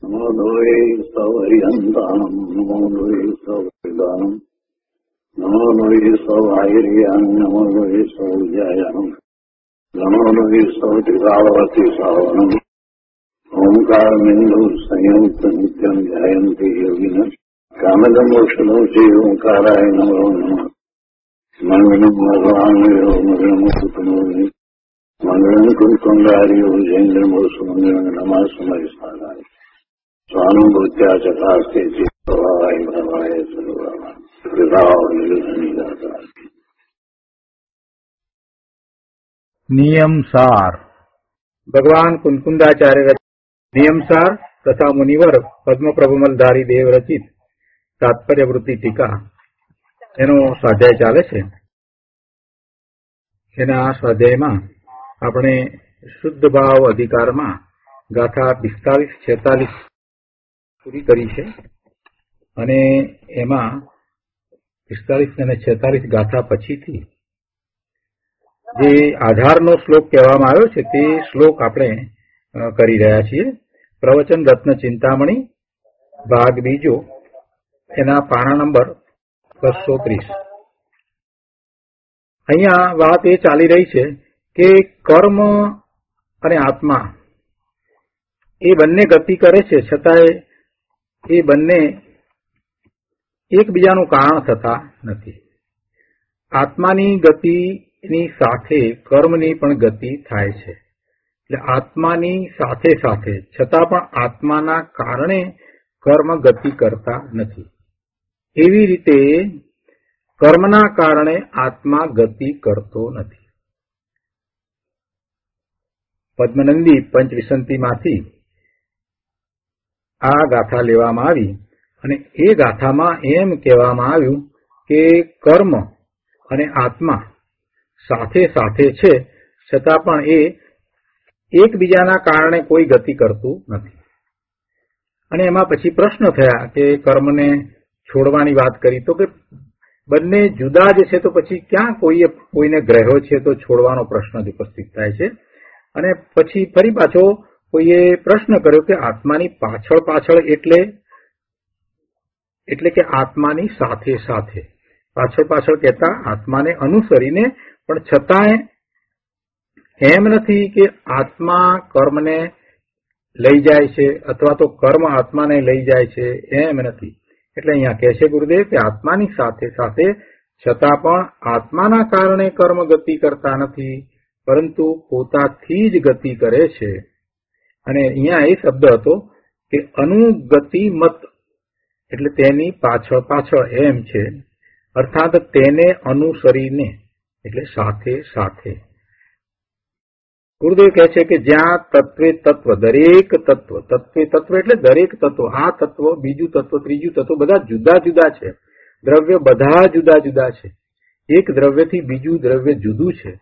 નમો દ્વૈ સવર્યંતાણમ નમો દ્વૈ સવર્દાનમ નમો દ્વૈ સવાયર્યાન નમો દ્વૈ સૌજ્યાયનમ નમો દ્વૈ સૌતિકાવતી સાવનમ ઓંકારમિંદુ સંયુક્ત નિત્યમ ધ્યાયંતિ યોગિન કામદમોક્ષદો શ્રી ઓંકારાય નમો નમઃ મંગલમ ભગવાન મંગલમ મંગલમ કુંકુંડાર્યો જૈન્દ્રમો સુમંગલમ નમઃ સમયસ્થાનાય સ્વાનુભૂત્યા ચકાસ્તે ચિત્તવાય ભવાય સર્વવા કૃપાવનિદાતા. નિયમસાર ભગવાન કુંકુંદાચાર્ય નિયમસાર તથા મુનિવર પદ્મપ્રભુમલધારી દેવ રચિત તાત્પર્યવૃત્તિ ટીકા એનો સ્વાધ્યાય ચાલે છે. એના સ્વાધ્યાયમાં આપણે શુદ્ધ ભાવ અધિકારમાં ગાથા 45-46 પૂરી કરી છે અને એમાં 45 અને 46 ગાથા પછીથી જે આધારનો શ્લોક કહેવામાં આવ્યો છે તે શ્લોક આપણે કરી રહ્યા છીએ. પ્રવચન રત્ન ચિંતામણી ભાગ બીજો, એના પાના નંબર 230. અહીંયા વાત એ ચાલી રહી છે કે કર્મ અને આત્મા એ બંને ગતિ કરે છે, છતાંય એ બંને એકબીજાનું કારણ થતા નથી. આત્માની ગતિની સાથે કર્મની પણ ગતિ થાય છે. એટલે આત્માની સાથે સાથે છતાં પણ આત્માના કારણે કર્મ ગતિ કરતા નથી. એવી રીતે કર્મના કારણે આત્મા ગતિ કરતો નથી. પદ્મનંદી પંચવિસંતિમાંથી આ ગાથા લેવામાં આવી અને એ ગાથામાં એમ કહેવામાં આવ્યું કે કર્મ અને આત્મા સાથે સાથે છે, છતાં પણ એ એકબીજાના કારણે કોઈ ગતિ કરતું નથી. અને એમાં પછી પ્રશ્ન થયા કે કર્મને છોડવાની વાત કરી તો કે બંને જુદા જ છે, તો પછી ક્યાં કોઈને ગ્રહ્યો છે તો છોડવાનો પ્રશ્ન જ ઉપસ્થિત થાય છે. અને પછી ફરી પાછો કોઈએ પ્રશ્ન કર્યો કે આત્માની પાછળ પાછળ એટલે કે આત્માની સાથે સાથે, પાછળ પાછળ કહેતા આત્માને અનુસરીને, પણ છતાંય એમ નથી કે આત્મા કર્મને લઈ જાય છે અથવા તો કર્મ આત્માને લઈ જાય છે, એમ નથી. એટલે અહીંયા કહે છે ગુરુદેવ કે આત્માની સાથે સાથે છતાં પણ આત્માના કારણે કર્મ ગતિ કરતા નથી, પરંતુ પોતાથી જ ગતિ કરે છે. અને અહીંયા એ શબ્દ હતો કે અનુગતિ મત, એટલે તેની પાછળ પાછળ એમ છે, અર્થાત તેને અનુસરીને, એટલે સાથે સાથે. ગુરુદેવ કહે છે કે જ્યાં તત્વે તત્વ, દરેક તત્વ, તત્વે તત્વ એટલે દરેક તત્વ, આ તત્વ, બીજું તત્વ, ત્રીજું તત્વ બધા જુદા જુદા છે. દ્રવ્ય બધા જુદા જુદા છે. એક દ્રવ્યથી બીજું દ્રવ્ય જુદું છે.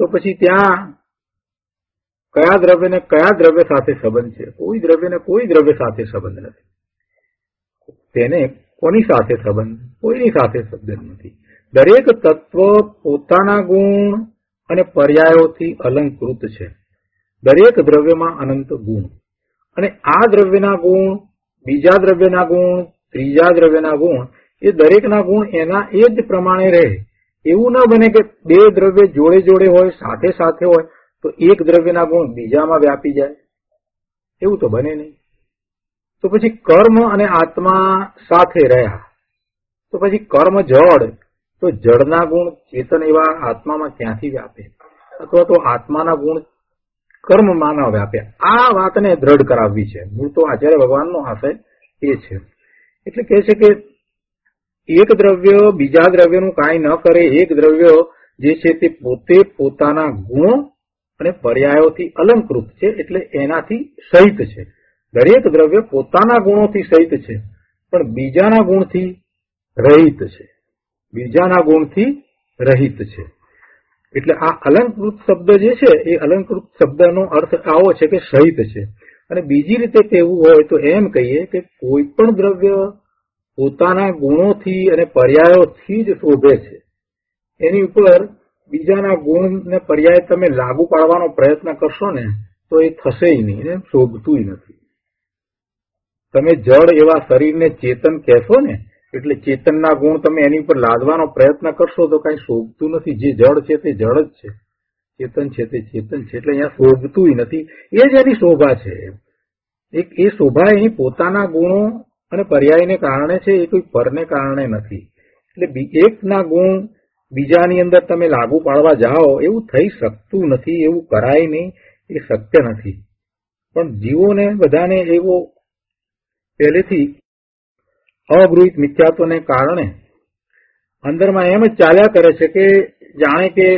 તો પછી ત્યાં કયા દ્રવ્યને કયા દ્રવ્ય સાથે સંબંધ છે? કોઈ દ્રવ્યને કોઈ દ્રવ્ય સાથે સંબંધ નથી. તેને કોની સાથે સંબંધ? કોઈની સાથે સંબંધ નથી. દરેક તત્વ પોતાના ગુણ અને પર્યાયોથી અલંકૃત છે. દરેક દ્રવ્યમાં અનંત ગુણ, અને આ દ્રવ્યના ગુણ, બીજા દ્રવ્યના ગુણ, ત્રીજા દ્રવ્યના ગુણ, એ દરેકના ગુણ એના એ જ પ્રમાણે રહે. એવું ન બને કે બે દ્રવ્ય જોડે જોડે હોય, સાથે સાથે હોય, તો એક દ્રવ્યના ગુણ બીજામાં વ્યાપી જાય. એવું તો બને નહીં. તો પછી કર્મ અને આત્મા સાથે રહ્યા, તો પછી કર્મ જડ, તો જડના ગુણ ચેતન એવા આત્મામાં ક્યાંથી વ્યાપે? અથવા તો આત્માના ગુણ કર્મમાં ન વ્યાપે. આ વાતને દ્રઢ કરાવવી છે. મૂળ તો આચાર્ય ભગવાનનો આશય એ છે. એટલે કહે છે કે એક દ્રવ્ય બીજા દ્રવ્યનું કાંઈ ન કરે. એક દ્રવ્ય જે છે તે પોતે પોતાના ગુણો અને પર્યાયોથી અલંકૃત છે, એટલે એનાથી સહિત છે. દરેક દ્રવ્ય પોતાના ગુણોથી સહિત છે, પણ બીજાના ગુણથી રહિત છે. બીજાના ગુણથી રહિત છે. એટલે આ અલંકૃત શબ્દ જે છે, એ અલંકૃત શબ્દનો અર્થ આવો છે કે સહિત છે. અને બીજી રીતે કહેવું હોય તો એમ કહીએ કે કોઈ પણ દ્રવ્ય પોતાના ગુણોથી અને પર્યાયોથી જ શોભે છે. એની ઉપર બીજાના ગુણ ને પર્યાય તમે લાગુ પાડવાનો પ્રયત્ન કરશો ને તો એ થશે નહીં, શોભતું નથી. તમે જડ એવા શરીરને ચેતન કહેશો ને, એટલે ચેતનના ગુણ તમે એની ઉપર લાદવાનો પ્રયત્ન કરશો તો કઈ શોભતું નથી. જે જડ છે તે જડ જ છે, ચેતન છે તે ચેતન છે, એટલે અહીંયા શોભતું નથી. એ જ એની શોભા છે. એ શોભા એની પોતાના ગુણો અને પર્યાયને કારણે છે, એ કોઈ પરને કારણે નથી. એટલે એકના ગુણ બીજાની અંદર તમે લાગુ પાડવા જાઓ એવું થઈ શકતું નથી, એવું કરાય નહીં, એ શક્ય નથી. પણ જીવોને બધાને એવો પહેલેથી અગૃહિત મિથ્યાત્વને કારણે અંદરમાં એમ જ ચાલ્યા કરે છે કે જાણે કે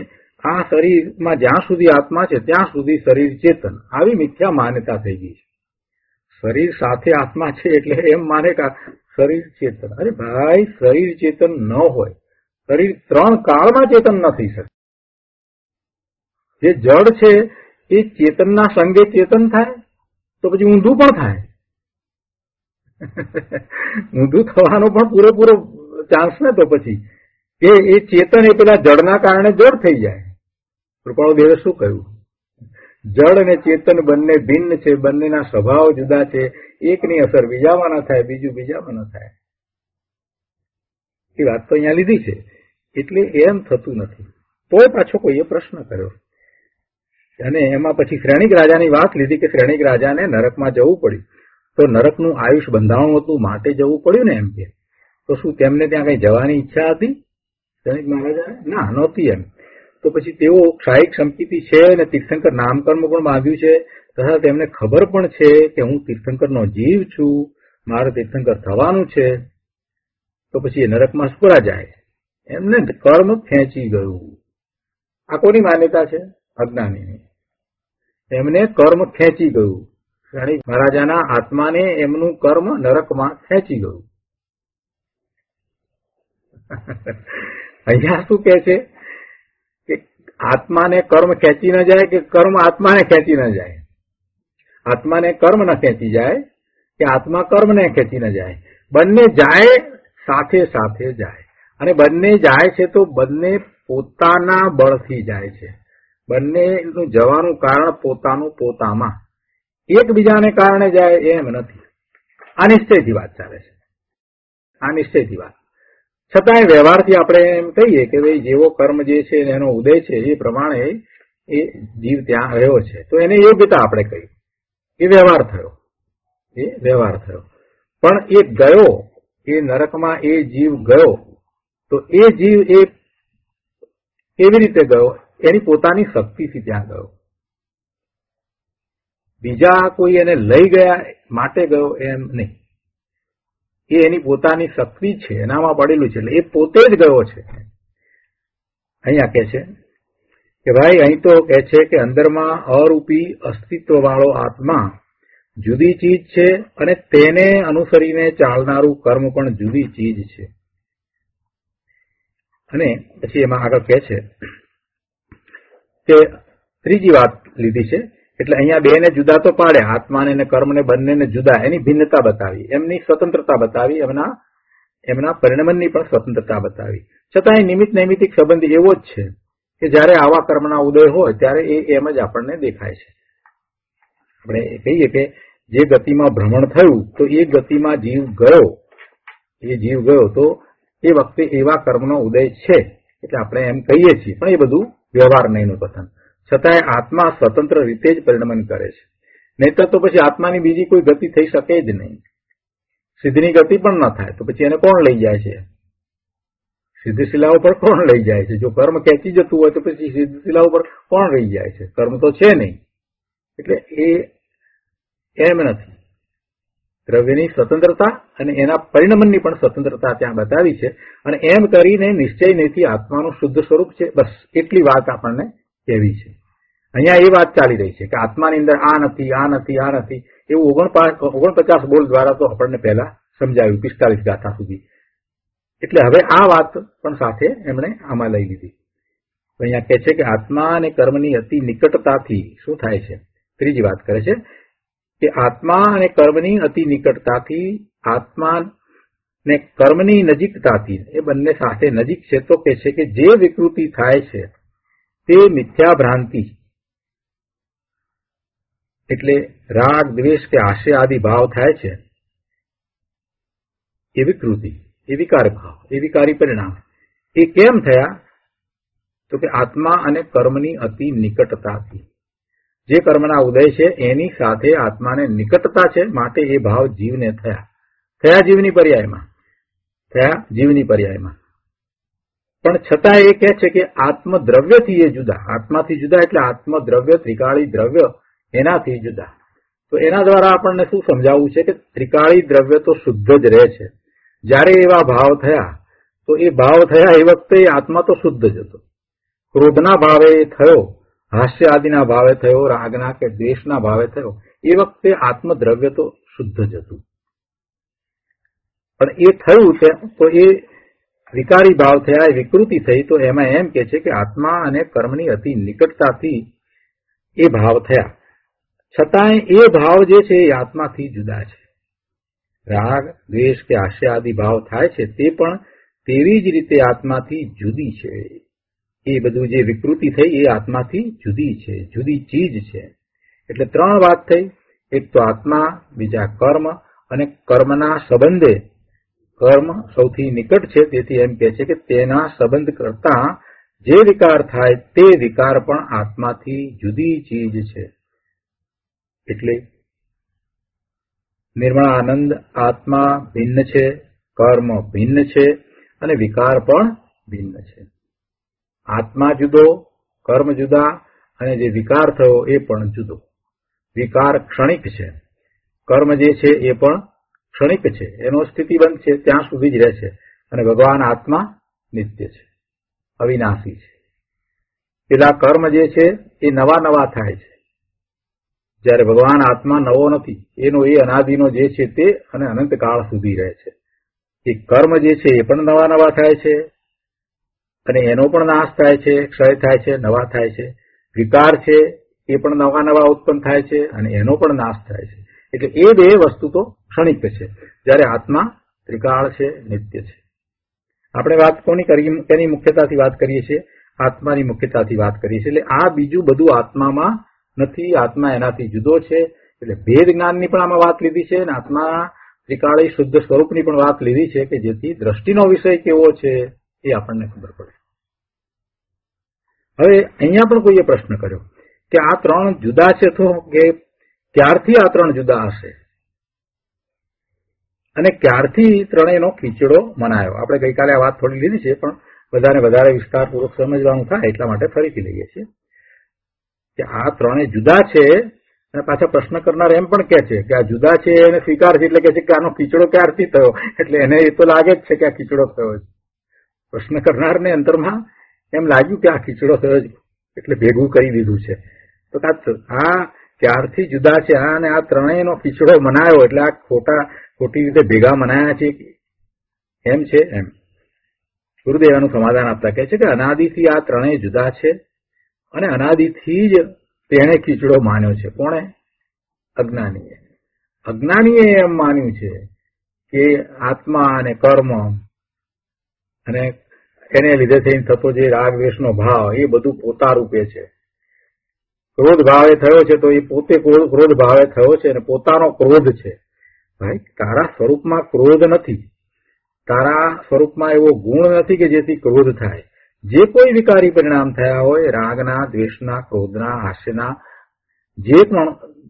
આ શરીરમાં જ્યાં સુધી આત્મા છે ત્યાં સુધી શરીર ચેતન, આવી મિથ્યા માન્યતા થઈ ગઈ છે. શરીર સાથે આત્મા છે એટલે એમ માને કે શરીર ચેતન. અરે ભાઈ, શરીર ચેતન ન હોય, શરીર 3 કાળમાં ચેતન ન થઈ શકે. જે જડ છે એ ચેતનના સંગે ચેતન થાય તો પછી ઊંધું પણ થાય. ઊંધું થવાનો પણ પૂરેપૂરો ચાન્સ ને. તો પછી એ ચેતન એ પેલા જડના કારણે જડ થઈ જાય. કૃપાળુદેવે શું કહ્યું? જડ અને ચેતન બંને ભિન્ન છે, બંનેના સ્વભાવ જુદા છે, એકની અસર બીજામાં ન થાય, બીજું બીજામાં ન થાય. એ વાત તો અહીંયા લીધી છે. એટલે એમ થતું નથી. તોય પાછો કોઈએ પ્રશ્ન કર્યો અને એમાં પછી શ્રેણિક રાજાની વાત લીધી કે શ્રેણિક રાજાને નરકમાં જવું પડ્યું. તો નરકનું આયુષ બંધાણું હતું માટે જવું પડ્યું ને એમ કે. તો શું તેમને ત્યાં કઈ જવાની ઈચ્છા હતી શ્રેણિક મહારાજાને? ના, નહોતી એમ. તો પછી તેઓ ક્ષાયિક સંપત્તિ છે અને તીર્થંકર નામકર્મ પણ બાંધ્યું છે, તથા તેમને ખબર પણ છે કે હું તીર્થંકરનો જીવ છું, મારે તીર્થંકર થવાનું છે. તો પછી એ નરકમાં સુકરા જાય. એમને કર્મ ખેંચી ગયું. આ કોની માન્યતા છે? અજ્ઞાનીની. એમને કર્મ ખેંચી ગયું. શ્રેણિક મહારાજાના આત્માને એમનું કર્મ નરકમાં ખેંચી ગયું. અહીંયા શું કે છે કે આત્માને કર્મ ખેંચી ન જાય કે કર્મ આત્માને ખેંચી ન જાય. આત્માને કર્મ ન ખેંચી જાય કે આત્મા કર્મને ખેંચી ન જાય. બંને જાય, સાથે સાથે જાય. અને બંને જાય છે તો બંને પોતાના બળથી જાય છે. બંનેનું જવાનું કારણ પોતાનું પોતામાં, એકબીજાને કારણે જાય એમ નથી. આ નિશ્ચયથી વાત ચાલે છે. આ નિશ્ચયથી વાત. છતાંય વ્યવહારથી આપણે એમ કહીએ કે ભાઈ જેવો કર્મ જે છે એનો ઉદય છે એ પ્રમાણે એ જીવ ત્યાં રહ્યો છે, તો એને યોગ્યતા આપણે કહી. એ વ્યવહાર થયો. એ વ્યવહાર થયો. પણ એ ગયો, એ નરકમાં એ જીવ ગયો, તો એ જીવ એ કેવી રીતે ગયો? એની પોતાની શક્તિથી ત્યાં ગયો. બીજા કોઈ એને લઈ ગયા માટે ગયો એમ નહીં. એ એની પોતાની શક્તિ છે, એનામાં પડેલું છે, એટલે એ પોતે જ ગયો છે. અહીંયા કે છે કે ભાઈ, અહીં તો કે છે કે અંદરમાં અરૂપી અસ્તિત્વ વાળો આત્મા જુદી ચીજ છે અને તેને અનુસરીને ચાલનારું કર્મ પણ જુદી ચીજ છે. અને પછી એમાં આગળ કહે છે કે ત્રીજી વાત લીધી છે. એટલે અહીંયા બેને જુદા તો પાડ્યા, આત્માને અને કર્મને બંનેને જુદા, એની ભિન્નતા બતાવી, એમની સ્વતંત્રતા બતાવી, એમના પરિણમનની પણ સ્વતંત્રતા બતાવી. છતાં એ નિમિત્ત નૈમિતિક સંબંધ એવો જ છે કે જયારે આવા કર્મના ઉદય હોય ત્યારે એ એમ જ આપણને દેખાય છે. આપણે કહીએ કે જે ગતિમાં ભ્રમણ થયું તો એ ગતિમાં જીવ ગયો, તો એ વખતે એવા કર્મનો ઉદય છે એટલે આપણે એમ કહીએ છીએ. પણ એ બધું વ્યવહાર નહીંનું કથન. છતાંય આત્મા સ્વતંત્ર રીતે જ પરિણમન કરે છે. નહીતર તો પછી આત્માની બીજી કોઈ ગતિ થઈ શકે જ નહીં. સિદ્ધની ગતિ પણ ન થાય તો પછી એને કોણ લઈ જાય છે? સિદ્ધ શિલા ઉપર કોણ લઈ જાય છે? જો કર્મ ખેંચી જતું હોય તો પછી સિદ્ધ શિલા ઉપર કોણ રહી જાય છે? કર્મ તો છે નહીં. એટલે એ એમ નથી. દ્રવ્યની સ્વતંત્રતા અને એના પરિણમનની પણ સ્વતંત્રતા ત્યાં બતાવી છે. અને એમ કરીને નિશ્ચય નથી આત્માનું શુદ્ધ સ્વરૂપ છે. બસ એટલી વાત આપણને કહેવી છે. અહીંયા એ વાત ચાલી રહી છે કે આત્માની અંદર આ નથી, આ નથી, આ નથી, એવું 49 બોલ દ્વારા તો આપણને પહેલા સમજાવ્યું 45 ગાથા સુધી. એટલે હવે આ વાત પણ સાથે એમણે આમાં લઈ લીધી. અહીંયા કહે છે કે આત્મા અને કર્મની અતિ નિકટતાથી શું થાય છે? ત્રીજી વાત કરે છે કે આત્મા અને કર્મની અતિ નિકટતાથી, આત્મા ને કર્મની નજીકતાથી, એ બંને સાથે નજીક છે, તો કહે છે કે જે વિકૃતિ થાય છે તે મિથ્યા ભ્રાંતિ, એટલે રાગ, દ્વેષ કે આશય આદિ ભાવ થાય છે એ વિકૃતિ, એ વિકાર ભાવ, એ વિકારી પરિણામ એ કેમ થયા? તો કે આત્મા અને કર્મની અતિ નિકટતાથી. જે કર્મના ઉદય છે એની સાથે આત્માને નિકટતા છે, માટે એ ભાવ જીવને થયા જીવની પર્યાયમાં. પણ છતાં એ કહે છે કે આત્મદ્રવ્યથી એ જુદા, આત્માથી જુદા એટલે આત્મદ્રવ્ય ત્રિકાળી દ્રવ્ય એનાથી જુદા. તો એના દ્વારા આપણને શું સમજાવવું છે કે ત્રિકાળી દ્રવ્ય તો શુદ્ધ જ રહે છે. જ્યારે એવા ભાવ થયા તો એ ભાવ થયા એ વખતે આત્મા તો શુદ્ધ જ હતો. ક્રોધના ભાવે થયો, હાસ્ય આદિના ભાવે થયો, રાગના કે દ્વેષના ભાવે થયો, એ વખતે આત્મદ્રવ્ય તો શુદ્ધ જ હતું. પણ એ થયું તો એ વિકારી ભાવ થયા, એ વિકૃતિ થઈ. તો એમાં એમ કે છે કે આત્મા અને કર્મની અતિ નિકટતાથી એ ભાવ થયા, છતાંય એ ભાવ જે છે એ આત્માથી જુદા છે. રાગ, દ્વેષ કે હાસ્ય આદિ ભાવ થાય છે તે પણ તેવી જ રીતે આત્માથી જુદી છે. એ બધું જે વિકૃતિ થઈ એ આત્માથી જુદી છે, જુદી ચીજ છે. એટલે ત્રણ વાત થઈ. એક તો આત્મા, બીજા કર્મ, અને કર્મના સંબંધે કર્મ સૌથી નિકટ છે, તેથી એમ કહે છે કે તેના સંબંધ કરતા જે વિકાર થાય તે વિકાર પણ આત્માથી જુદી ચીજ છે. એટલે નિર્મળાનંદ આત્મા ભિન્ન છે, કર્મ ભિન્ન છે, અને વિકાર પણ ભિન્ન છે. આત્મા જુદો, કર્મ જુદા, અને જે વિકાર થયો એ પણ જુદો. વિકાર ક્ષણિક છે, કર્મ જે છે એ પણ ક્ષણિક છે, એનો સ્થિતિબંધ છે, ત્યાં સુધી જ રહે છે. અને ભગવાન આત્મા નિત્ય છે, અવિનાશી છે. પેલા કર્મ જે છે એ નવા નવા થાય છે, જ્યારે ભગવાન આત્મા નવો નથી. એનો એ અનાદિનો જે છે તે અને અનંતકાળ સુધી રહે છે. એ કર્મ જે છે એ પણ નવા નવા થાય છે, અને એનો પણ નાશ થાય છે, ક્ષય થાય છે, નવા થાય છે. વિકાર છે એ પણ નવા નવા ઉત્પન્ન થાય છે, અને એનો પણ નાશ થાય છે. એટલે એ બે વસ્તુ તો ક્ષણિક છે, જ્યારે આત્મા ત્રિકાળ છે, નિત્ય છે. આપણે વાત તેની મુખ્યતાથી વાત કરીએ છીએ, આત્માની મુખ્યતાથી વાત કરીએ છીએ. એટલે આ બીજું બધું આત્મામાં નથી, આત્મા એનાથી જુદો છે. એટલે ભેદ જ્ઞાનની પણ આમાં વાત લીધી છે, અને આત્મા ત્રિકાળી શુદ્ધ સ્વરૂપની પણ વાત લીધી છે, કે જેથી દ્રષ્ટિનો વિષય કેવો છે એ આપણને ખબર પડે. હવે અહીંયા પણ કોઈએ પ્રશ્ન કર્યો કે આ ત્રણ જુદા છે, તો કે ક્યારથી આ ત્રણ જુદા હશે, અને ક્યારથી ત્રણેયનો ખીચડો મનાયો? આપણે ગઈકાલે આ વાત થોડી લીધી છે, પણ વધારે વિસ્તારપૂર્વક સમજવાનું થાય એટલા માટે ફરીથી લઈએ છીએ કે આ ત્રણેય જુદા છે. અને પાછા પ્રશ્ન કરનાર એમ પણ કે છે કે આ જુદા છે એને સ્વીકાર છે, એટલે કે છે કે આનો ખીચડો ક્યારથી થયો? એટલે એને એ તો લાગે જ છે કે આ ખીચડો થયો છે. પ્રશ્ન કરનારને અંતરમાં એમ લાગ્યું કે આ ખીચડો થયો છે, એટલે ભેગું કરી દીધું છે. તો આ ક્યારથી જુદા છે, અને આ ત્રણેયનો ખીચડો મનાયો, એટલે આ ખોટી રીતે ભેગા મનાયા છે એમ છે. એમ ગુરુદેવ એનું સમાધાન આપતા કહે છે કે અનાદિથી આ ત્રણેય જુદા છે, અને અનાદિથી જ તેણે ખીચડો માન્યો છે. કોણે? અજ્ઞાનીએ એમ માન્યું છે કે આત્મા અને કર્મ અને એને લીધે થઈને થતો જે રાગ દ્વેષનો ભાવ એ બધું પોતા રૂપે છે. ક્રોધ ભાવે થયો છે તો એ પોતે ક્રોધ ભાવે થયો છે, અને પોતાનો ક્રોધ છે. ભાઈ, તારા સ્વરૂપમાં ક્રોધ નથી, તારા સ્વરૂપમાં એવો ગુણ નથી કે જેથી ક્રોધ થાય. જે કોઈ વિકારી પરિણામ થયા હોય, રાગના, દ્વેષના, ક્રોધના, હાસ્યના, જે પણ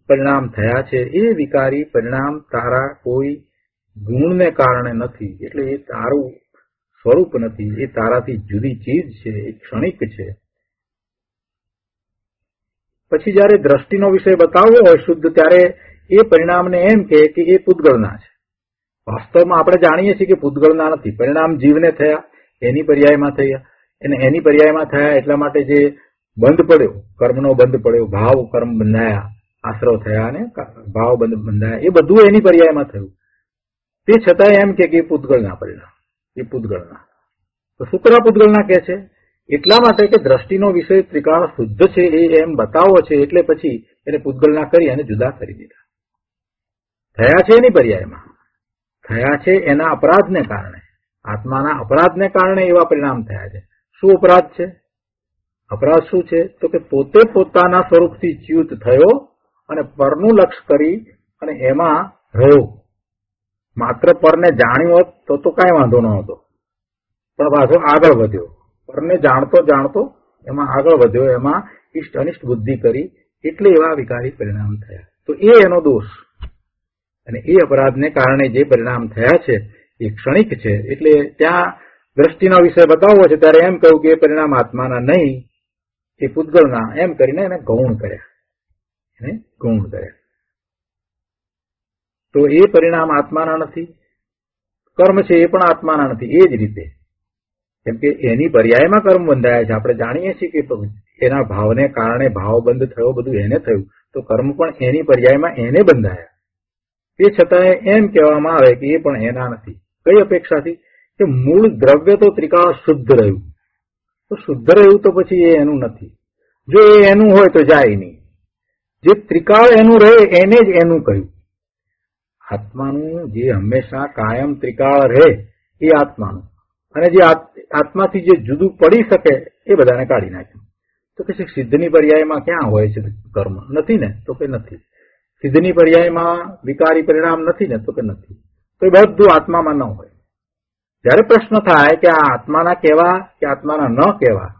પરિણામ થયા છે એ વિકારી પરિણામ તારા કોઈ ગુણને કારણે નથી. એટલે એ તારું સ્વરૂપ નથી, એ તારાથી જુદી ચીજ છે, એ ક્ષણિક છે. પછી જયારે દ્રષ્ટિનો વિષય બતાવવો હોય શુદ્ધ, ત્યારે એ પરિણામને એમ કે એ પૂતગળના છે. વાસ્તવમાં આપણે જાણીએ છીએ કે પૂતગળના નથી. પરિણામ જીવને થયા, એની પર્યાયમાં થયા, અને એની પર્યાયમાં થયા એટલા માટે જે બંધ પડ્યો, કર્મનો બંધ પડ્યો, ભાવ કર્મ બંધાયા, આશ્રવ થયા અને ભાવ બંધાયા, એ બધું એની પર્યાયમાં થયું. તે છતાં એમ કે પૂતગળના પરિણામ, એ પૂતગળના. તો શુક્ર પૂતગળના કે છે એટલા માટે કે દ્રષ્ટિનો વિષય ત્રિકાળ શુદ્ધ છે એ એમ બતાવો છે, એટલે પછી એને પૂતગળના કરી અને જુદા કરી દીધા. થયા છે એની પર્યાયમાં, થયા છે એના અપરાધને કારણે, આત્માના અપરાધને કારણે એવા પરિણામ થયા છે. શું અપરાધ છે? અપરાધ શું છે? તો કે પોતે પોતાના સ્વરૂપથી ચ્યુત થયો અને પરનું લક્ષ કરી અને એમાં રહ્યો. માત્ર પરને જાણ્યું હોત તો કાંઈ વાંધો ન હતો, પણ પાછો આગળ વધ્યો. પરને જાણતો જાણતો એમાં આગળ વધ્યો, એમાં ઇષ્ટ અનિષ્ટ બુદ્ધિ કરી, એટલે એવા વિકારી પરિણામ થયા. તો એ એનો દોષ, અને એ અપરાધને કારણે જે પરિણામ થયા છે એ ક્ષણિક છે. એટલે ત્યાં દ્રષ્ટિનો વિષય બતાવવો છે ત્યારે એમ કહ્યું કે એ પરિણામ આત્માના નહીં, એ પૂતગલના, એમ કરીને એને ગૌણ કર્યા. તો એ પરિણામ આત્માના નથી, કર્મ છે એ પણ આત્માના નથી. એ જ રીતે કેમ કે એની પર્યાયમાં કર્મ બંધાયા છે. આપણે જાણીએ છીએ કે એના ભાવને કારણે ભાવ બંધ થયો, બધું એને થયું, તો કર્મ પણ એની પર્યાયમાં એને બંધાયા. તે છતાંય એમ કહેવામાં આવે કે એ પણ એના નથી. કઈ અપેક્ષાથી? કે મૂળ દ્રવ્ય તો ત્રિકાળ શુદ્ધ રહ્યું, તો શુદ્ધ રહ્યું તો પછી એ એનું નથી. જો એ એનું હોય તો જાય નહીં. જે ત્રિકાળ એનું રહે એને જ એનું કહ્યું. આત્માનું જે હંમેશા કાયમ ત્રિકાળ રહે એ આત્માનું, અને જે આત્માથી જે જુદું પડી શકે એ બધાને કાઢી નાખ્યું. તો કે સિદ્ધની પર્યાયમાં ક્યાં હોય છે કર્મ? નથી ને? તો કે નથી. સિદ્ધની પર્યાયમાં વિકારી પરિણામ નથી ને? તો કે નથી. તો એ બધું આત્મામાં ન હોય. જયારે પ્રશ્ન થાય કે આ આત્માના કહેવા કે આત્માના ન કહેવા,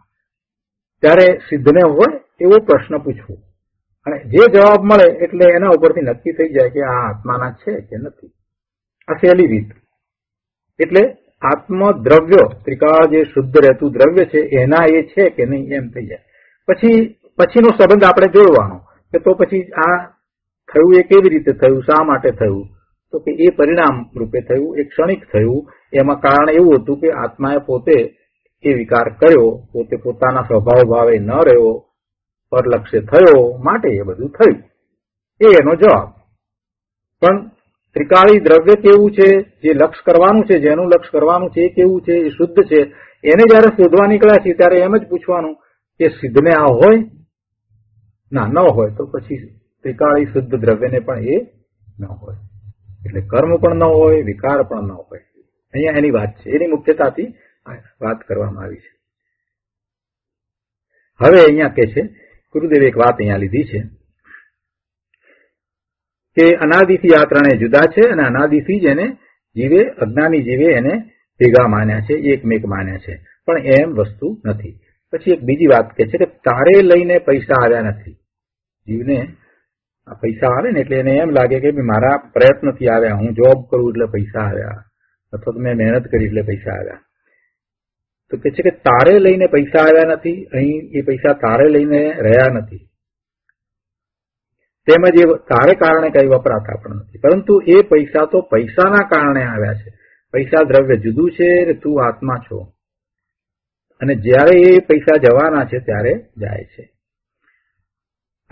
ત્યારે સિદ્ધને હોય એવો પ્રશ્ન પૂછવો, અને જે જવાબ મળે એટલે એના ઉપરથી નક્કી થઈ જાય કે આ આત્માના છે કે નથી. આ સહેલી રીત. એટલે આત્મદ્રવ્ય, ત્રિકાળ જે શુદ્ધ રહેતું દ્રવ્ય છે એના એ છે કે નહીં એમ થઈ જાય. પછીનો સંબંધ આપણે જોડવાનો કે તો પછી આ થયું એ કેવી રીતે થયું, શા માટે થયું? તો કે એ પરિણામ રૂપે થયું, એ ક્ષણિક થયું. એમાં કારણ એવું હતું કે આત્માએ પોતે એ વિકાર કર્યો, પોતે પોતાના સ્વભાવ ભાવે ન રહ્યો, પરલક્ષ્ય થયો, માટે એ બધું થયું. એ એનો જવાબ. પણ ત્રિકાળી દ્રવ્ય કેવું છે, જે લક્ષ કરવાનું છે, જેનું લક્ષ કરવાનું છે એ કેવું છે, એ શુદ્ધ છે, એને જયારે શોધવા નીકળ્યા છે ત્યારે એમ જ પૂછવાનું કે સિદ્ધને આ હોય? ના, ન હોય તો પછી ત્રિકાળી શુદ્ધ દ્રવ્યને પણ એ ન હોય. એટલે કર્મ પણ ન હોય, વિકાર પણ ન હોય. અહીંયા એની વાત છે, એની મુખ્યતાથી વાત કરવામાં આવી છે. હવે અહીંયા કે છે ગુરુદેવે એક વાત અહીંયા લીધી છે કે અનાદિથી આ ત્રણેય જુદા છે, અને અનાદિથી જ એને જીવે, અજ્ઞાની જીવે એને ભેગા માન્યા છે, એકમેક માન્યા છે, પણ એમ વસ્તુ નથી. પછી એક બીજી વાત કે છે કે તારે લઈને પૈસા આવ્યા નથી. જીવને આ પૈસા આવે ને એટલે એને એમ લાગે કે મારા પ્રયત્નથી આવ્યા, હું જોબ કરું એટલે પૈસા આવ્યા, અથવા તો મેં મહેનત કરી એટલે પૈસા આવ્યા. તો કે છે કે તારે લઈને પૈસા આવ્યા નથી. અહીં એ પૈસા તારે લઈને રહ્યા નથી, તેમજ એ તારે કારણે કઈ વપરાતા પણ નથી, પરંતુ એ પૈસા તો પૈસાના કારણે આવ્યા છે. પૈસા દ્રવ્ય જુદું છે, તું આત્મા છો, અને જ્યારે એ પૈસા જવાના છે ત્યારે જાય છે.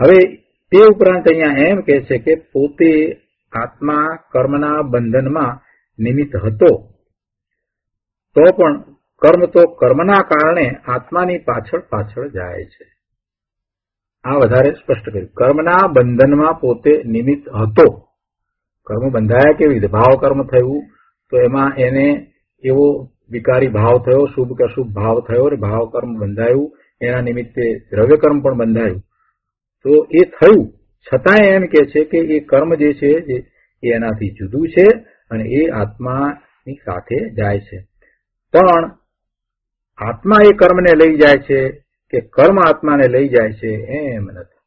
હવે તે ઉપરાંત અહીંયા એમ કે છે કે પોતે આત્મા કર્મના બંધનમાં નિમિત્ત હતો, તો પણ કર્મ તો કર્મના કારણે આત્માની પાછળ પાછળ જાય છે. આ વધારે સ્પષ્ટ કર્યું. કર્મના બંધનમાં પોતે નિમિત્ત હતો. કર્મ બંધાયા કેવી રીતે? ભાવ કર્મ થયું તો એમાં એને એવો વિકારી ભાવ થયો, શુભ કે અશુભ ભાવ થયો, ભાવ કર્મ બંધાયું, એના નિમિત્તે દ્રવ્ય કર્મ પણ બંધાયું. તો એ થયું છતાંય એમ કે છે કે એ કર્મ જે છે એ એનાથી જુદું છે, અને એ આત્માની સાથે જાય છે. પણ આત્મા એ કર્મને લઈ જાય છે કે કર્મ આત્માને લઈ જાય છે એમ નથી.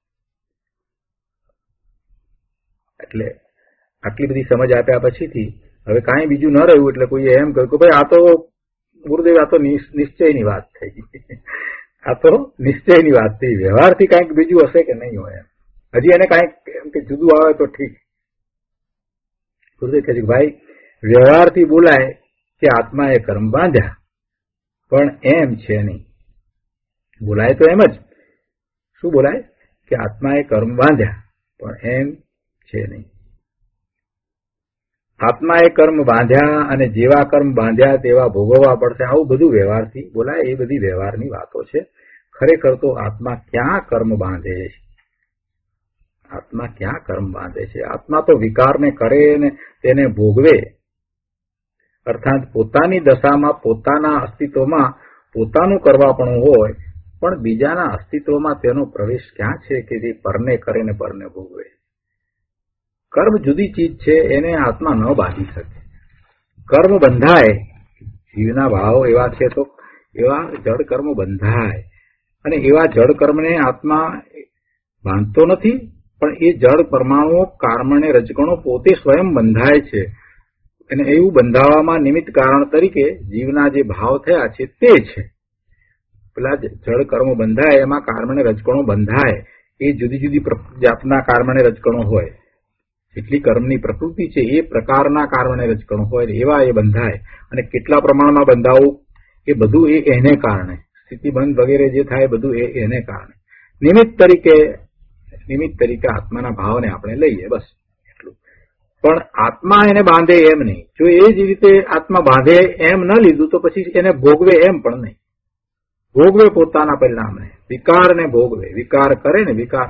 એટલે આટલી બધી સમજ આપ્યા પછીથી હવે કાંઈ બીજું ન રહ્યું. એટલે કોઈએ એમ કહ્યું કે ભાઈ આ તો ગુરુદેવ, આ તો નિશ્ચયની વાત થઈ ગઈ, આ તો નિશ્ચયની વાત થઈ, વ્યવહારથી કાંઈક બીજું હશે કે નહીં હોય. હજી એને કાંઈક એમ કે જુદું આવે તો ઠીક. ગુરુદેવ કહે છે ભાઈ, વ્યવહારથી બોલાય કે આત્માએ કર્મ બાંધ્યા, પણ એમ છે નહીં. બોલાય તો એમ જ. શું બોલાય? કે આત્માએ કર્મ બાંધ્યા, પણ એમ છે નહીં. આત્માએ કર્મ બાંધ્યા અને જેવા કર્મ બાંધ્યા તેવા ભોગવવા પડશે, આવું બધું વ્યવહારથી બોલાય. એ બધી વ્યવહારની વાતો છે. ખરેખર તો આત્મા ક્યાં કર્મ બાંધે છે? આત્મા ક્યાં કર્મ બાંધે છે? આત્મા તો વિકારને કરે ને તેને ભોગવે, અર્થાત પોતાની દશામાં, પોતાના અસ્તિત્વમાં પોતાનું કરવા પણ હોય, પણ બીજાના અસ્તિત્વમાં તેનો પ્રવેશ ક્યાં છે કે જે પરને કરે ને પરને ભોગવે? કર્મ જુદી ચીજ છે, એને આત્મા ન બાંધી શકે. કર્મ બંધાય, જીવના ભાવ એવા છે તો એવા જડ કર્મ બંધાય, અને એવા જડ કર્મને આત્મા બાંધતો નથી, પણ એ જડ પરમાણુઓ કર્મને રજકણો પોતે સ્વયં બંધાય છે, અને એવું બંધાવામાં નિમિત્ત કારણ તરીકે જીવના જે ભાવ થયા છે તે છે. પેલા જડ કર્મ બંધાય એમાં કર્મને રજકણો બંધાય, એ જુદી જુદી જાતના કર્મને રજકણો હોય, જેટલી કર્મની પ્રકૃતિ છે એ પ્રકારના કર્મને રજકણો હોય એવા એ બંધાય, અને કેટલા પ્રમાણમાં બંધાવું એ બધું એને કારણે, સ્થિતિબંધ વગેરે જે થાય બધું એને કારણે. નિમિત્ત તરીકે આત્માના ભાવને આપણે લઈએ, બસ એટલું. પણ આત્મા એને બાંધે એમ નહીં. જો એ જ રીતે આત્મા બાંધે એમ ન લીધું તો પછી એને ભોગવે એમ પણ નહીં. ભોગવે પોતાના પરિણામને, વિકારને ભોગવે. વિકાર કરે ને, વિકાર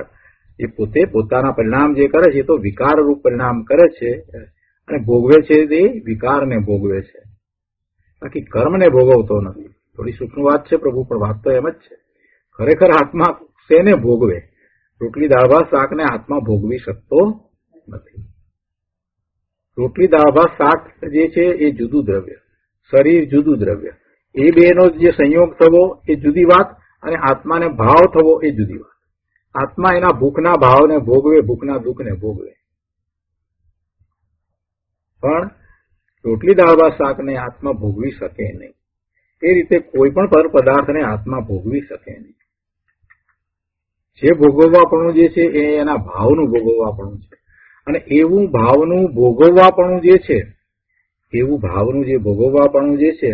એ પોતે પોતાના પરિણામ જે કરે છે તો વિકાર રૂપ પરિણામ કરે છે, અને ભોગવે છે તે વિકારને ભોગવે છે, બાકી કર્મને ભોગવતો નથી. થોડી સૂક્ષ્મ વાત છે પ્રભુ, પણ વાત તો એમ જ છે. ખરેખર આત્મા શેને ભોગવે? રોટલી દાળ ભાત શાકને આત્મા ભોગવી શકતો નથી. રોટલી દાળ ભાત શાક જે છે એ જુદું દ્રવ્ય, શરીર જુદું દ્રવ્ય, એ બેનો જે સંયોગ થવો એ જુદી વાત, અને આત્માને ભાવ થવો એ જુદી વાત. આત્મા એના ભૂખના ભાવને ભોગવે, ભૂખના દુઃખને ભોગવે, પણ રોટલી દાળ ભાત શાકને આત્મા ભોગવી શકે નહીં. એ રીતે કોઈ પણ પર પદાર્થને આત્મા ભોગવી શકે નહીં. જે ભોગવવાપણું જે છે એ એના ભાવનું ભોગવવાપણું છે, અને એવું ભાવનું ભોગવવાપણું જે છે, એવું ભાવનું જે ભોગવવાપણું જે છે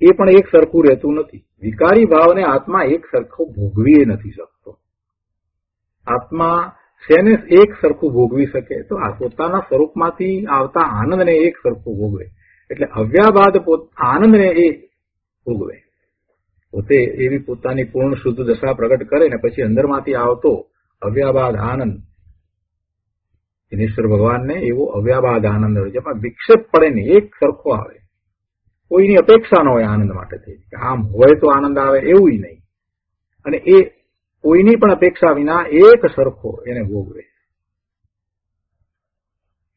એ પણ એક સરખું રહેતું નથી. વિકારી ભાવને આત્મા એક સરખો ભોગવી નથી શકતો. આત્મા શેને એક સરખું ભોગવી શકે? તો આ પોતાના સ્વરૂપમાંથી આવતા આનંદને એક સરખું ભોગવે, એટલે અવ્યાબાદ આનંદને એ ભોગવે. પોતે એવી પોતાની પૂર્ણ શુદ્ધ દશા પ્રગટ કરે ને પછી અંદરમાંથી આવતો અવ્યાબાદ આનંદ, ઈશ્વર ભગવાનને એવો અવ્યાબાદ આનંદ હોય, જેમાં વિક્ષેપ પડે ને, એક સરખો આવે. કોઈની અપેક્ષા ન હોય આનંદ માટે થઈ, કે આમ હોય તો આનંદ આવે એવું નહીં, અને એ કોઈની પણ અપેક્ષા વિના એક સરખો એને ભોગવે.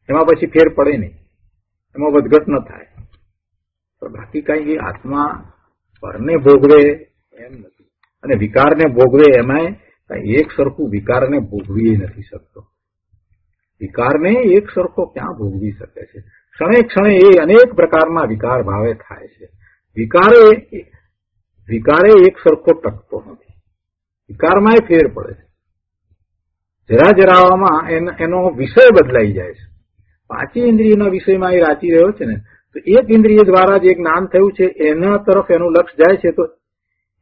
એમાં પછી ફેર પડે નહીં, એમાં વધઘટ ન થાય. પણ બાકી કઈ આત્મા પરને ભોગવે એમ નથી, અને વિકારને ભોગવે એમાંય એક સરખું વિકારને ભોગવી નથી શકતો. વિકારને એક સરખો ક્યાં ભોગવી શકે છે? ક્ષણે ક્ષણે એ અનેક પ્રકારના વિકાર ભાવે થાય છે. વિકારે એક સરખો ટકતો નથી, વિકારમાં ફેર પડે છે. જરા જરામાં એનો વિષય બદલાઈ જાય છે. પાંચી ઇન્દ્રિયના વિષયમાં એ રાચી રહ્યો છે ને, તો એક ઇન્દ્રિય દ્વારા જે જ્ઞાન થયું છે એના તરફ એનું લક્ષ જાય છે, તો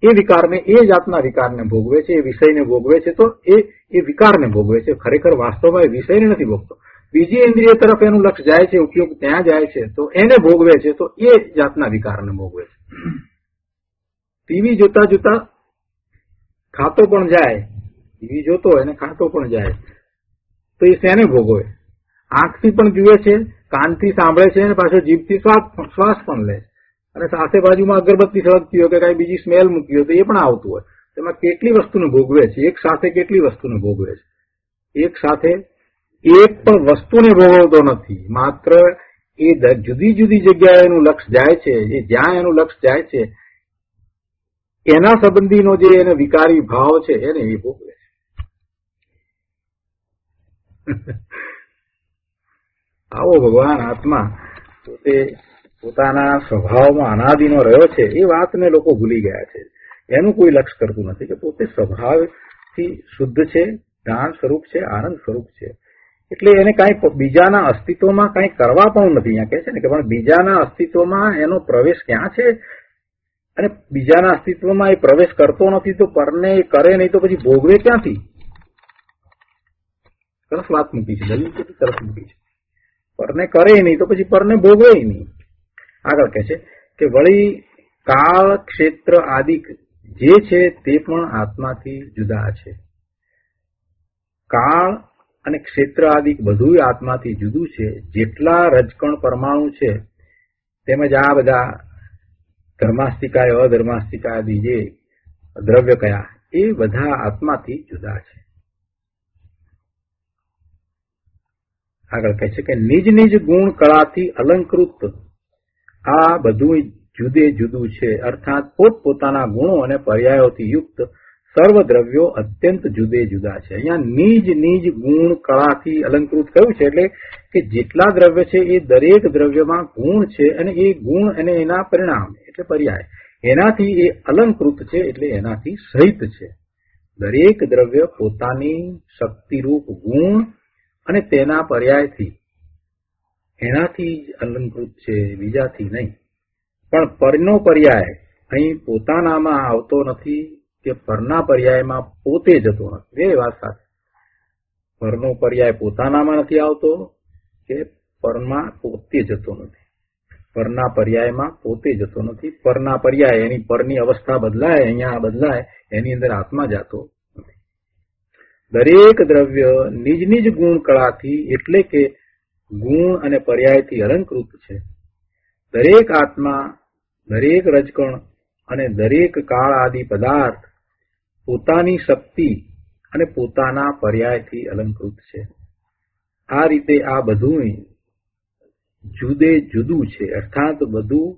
એ વિકારને, એ જાતના વિકારને ભોગવે છે, એ વિષયને ભોગવે છે, તો એ વિકારને ભોગવે છે. ખરેખર વાસ્તવમાં એ વિષયને નથી ભોગતો. બીજી ઇન્દ્રિય તરફ એનું લક્ષ જાય છે, ઉપયોગ ત્યાં જાય છે, તો એને ભોગવે છે, તો એ જાતના વિકારને ભોગવે છે. ટીવી જોતા જોતા ખાતો પણ જાય, ટીવી જોતો હોય ને ખાતો પણ જાય, તો એ શેને ભોગવે? આંખથી પણ જુએ છે, કાનથી સાંભળે છે, અને પાછો જીભથી શ્વાસ પણ લે, અને સાથે બાજુમાં અગરબત્તી સળગતી હોય કે કઈ બીજી સ્મેલ મૂકી હોય તો એ પણ આવતું હોય. તેમાં કેટલી વસ્તુને ભોગવે છે? એક સાથે કેટલી વસ્તુને ભોગવે છે? એક સાથે એક પણ વસ્તુને ભોગવતો નથી, માત્ર એ જુદી જુદી જગ્યાએ એનું લક્ષ જાય છે. એ જ્યાં એનું લક્ષ જાય છે એના સંબંધીનો જે એને વિકારી ભાવ છે એને એ ભોગવે છે. આવો ભગવાન આત્મા પોતે પોતાના સ્વભાવમાં અનાદિનો રહ્યો છે એ વાતને લોકો ભૂલી ગયા છે. એનું કોઈ લક્ષ કરતું નથી કે પોતે સ્વભાવથી શુદ્ધ છે, જ્ઞાન સ્વરૂપ છે, આનંદ સ્વરૂપ છે. એટલે એને કાંઈ બીજાના અસ્તિત્વમાં કાંઈ કરવા પણ નથી. અહીંયા કહે છે ને કે પણ બીજાના અસ્તિત્વમાં એનો પ્રવેશ ક્યાં છે, અને બીજાના અસ્તિત્વમાં એ પ્રવેશ કરતો નથી તો પરને એ કરે નહીં તો પછી ભોગવે ક્યાંથી? સરસ વાત મૂકી છે, દલીલ કેટલી સરસ મૂકી છે. પરને કરે નહીં તો પછી પરને ભોગવે નહીં. આગળ કહે છે કે વળી કાળ, ક્ષેત્ર આદિ જે છે તે પણ આત્માથી જુદા છે. કાળ અને ક્ષેત્ર આદિ બધું આત્માથી જુદું છે. જેટલા રજકણ પરમાણુ છે તેમજ આ બધા ધર્માસ્તિકાય, અધર્માસ્તિકા આદિ જે દ્રવ્ય કયા એ બધા આત્માથી જુદા છે. આગળ કહે છે કે નિજ નિજ ગુણ કળાથી અલંકૃત આ બધું જુદે જુદું છે, અર્થાત પોતપોતાના ગુણો અને પર્યાયોથી યુક્ત સર્વ દ્રવ્યો અત્યંત જુદે જુદા છે. અહીંયા નિજ નિજ ગુણ કળાથી અલંકૃત કહ્યું છે, એટલે કે જેટલા દ્રવ્ય છે એ દરેક દ્રવ્યમાં ગુણ છે, અને એ ગુણ અને એના પરિણામ એટલે પર્યાય એનાથી એ અલંકૃત છે, એટલે એનાથી સહિત છે. દરેક દ્રવ્ય પોતાની શક્તિરૂપ ગુણ અને તેના પર્યાયથી એનાથી જ અલંકૃત છે, બીજાથી નહીં. પણ પરનો પર્યાય અહીં પોતાનામાં આવતો નથી કે પરના પર્યાયમાં પોતે જતો નથી. એ વાત સાચી. પરનો પર્યાય પોતાનામાં નથી આવતો કે પરમાં પોતે જતો નથી. પરના પર્યાયમાં પોતે જતો નથી. પરના પર્યાય એની પરની અવસ્થા બદલાય, અહીંયા બદલાય, એની અંદર આત્મા જાતો નથી. દરેક દ્રવ્ય નિજ નિજ ગુણ કળાથી એટલે કે ગુણ અને પર્યાયથી અલંકૃત છે. દરેક આત્મા, દરેક રજકણ અને દરેક કાળ આદિ પદાર્થ પોતાની શક્તિ અને પોતાના પર્યાયથી અલંકૃત છે. આ રીતે આ બધું જુદે જુદું છે, અર્થાત બધું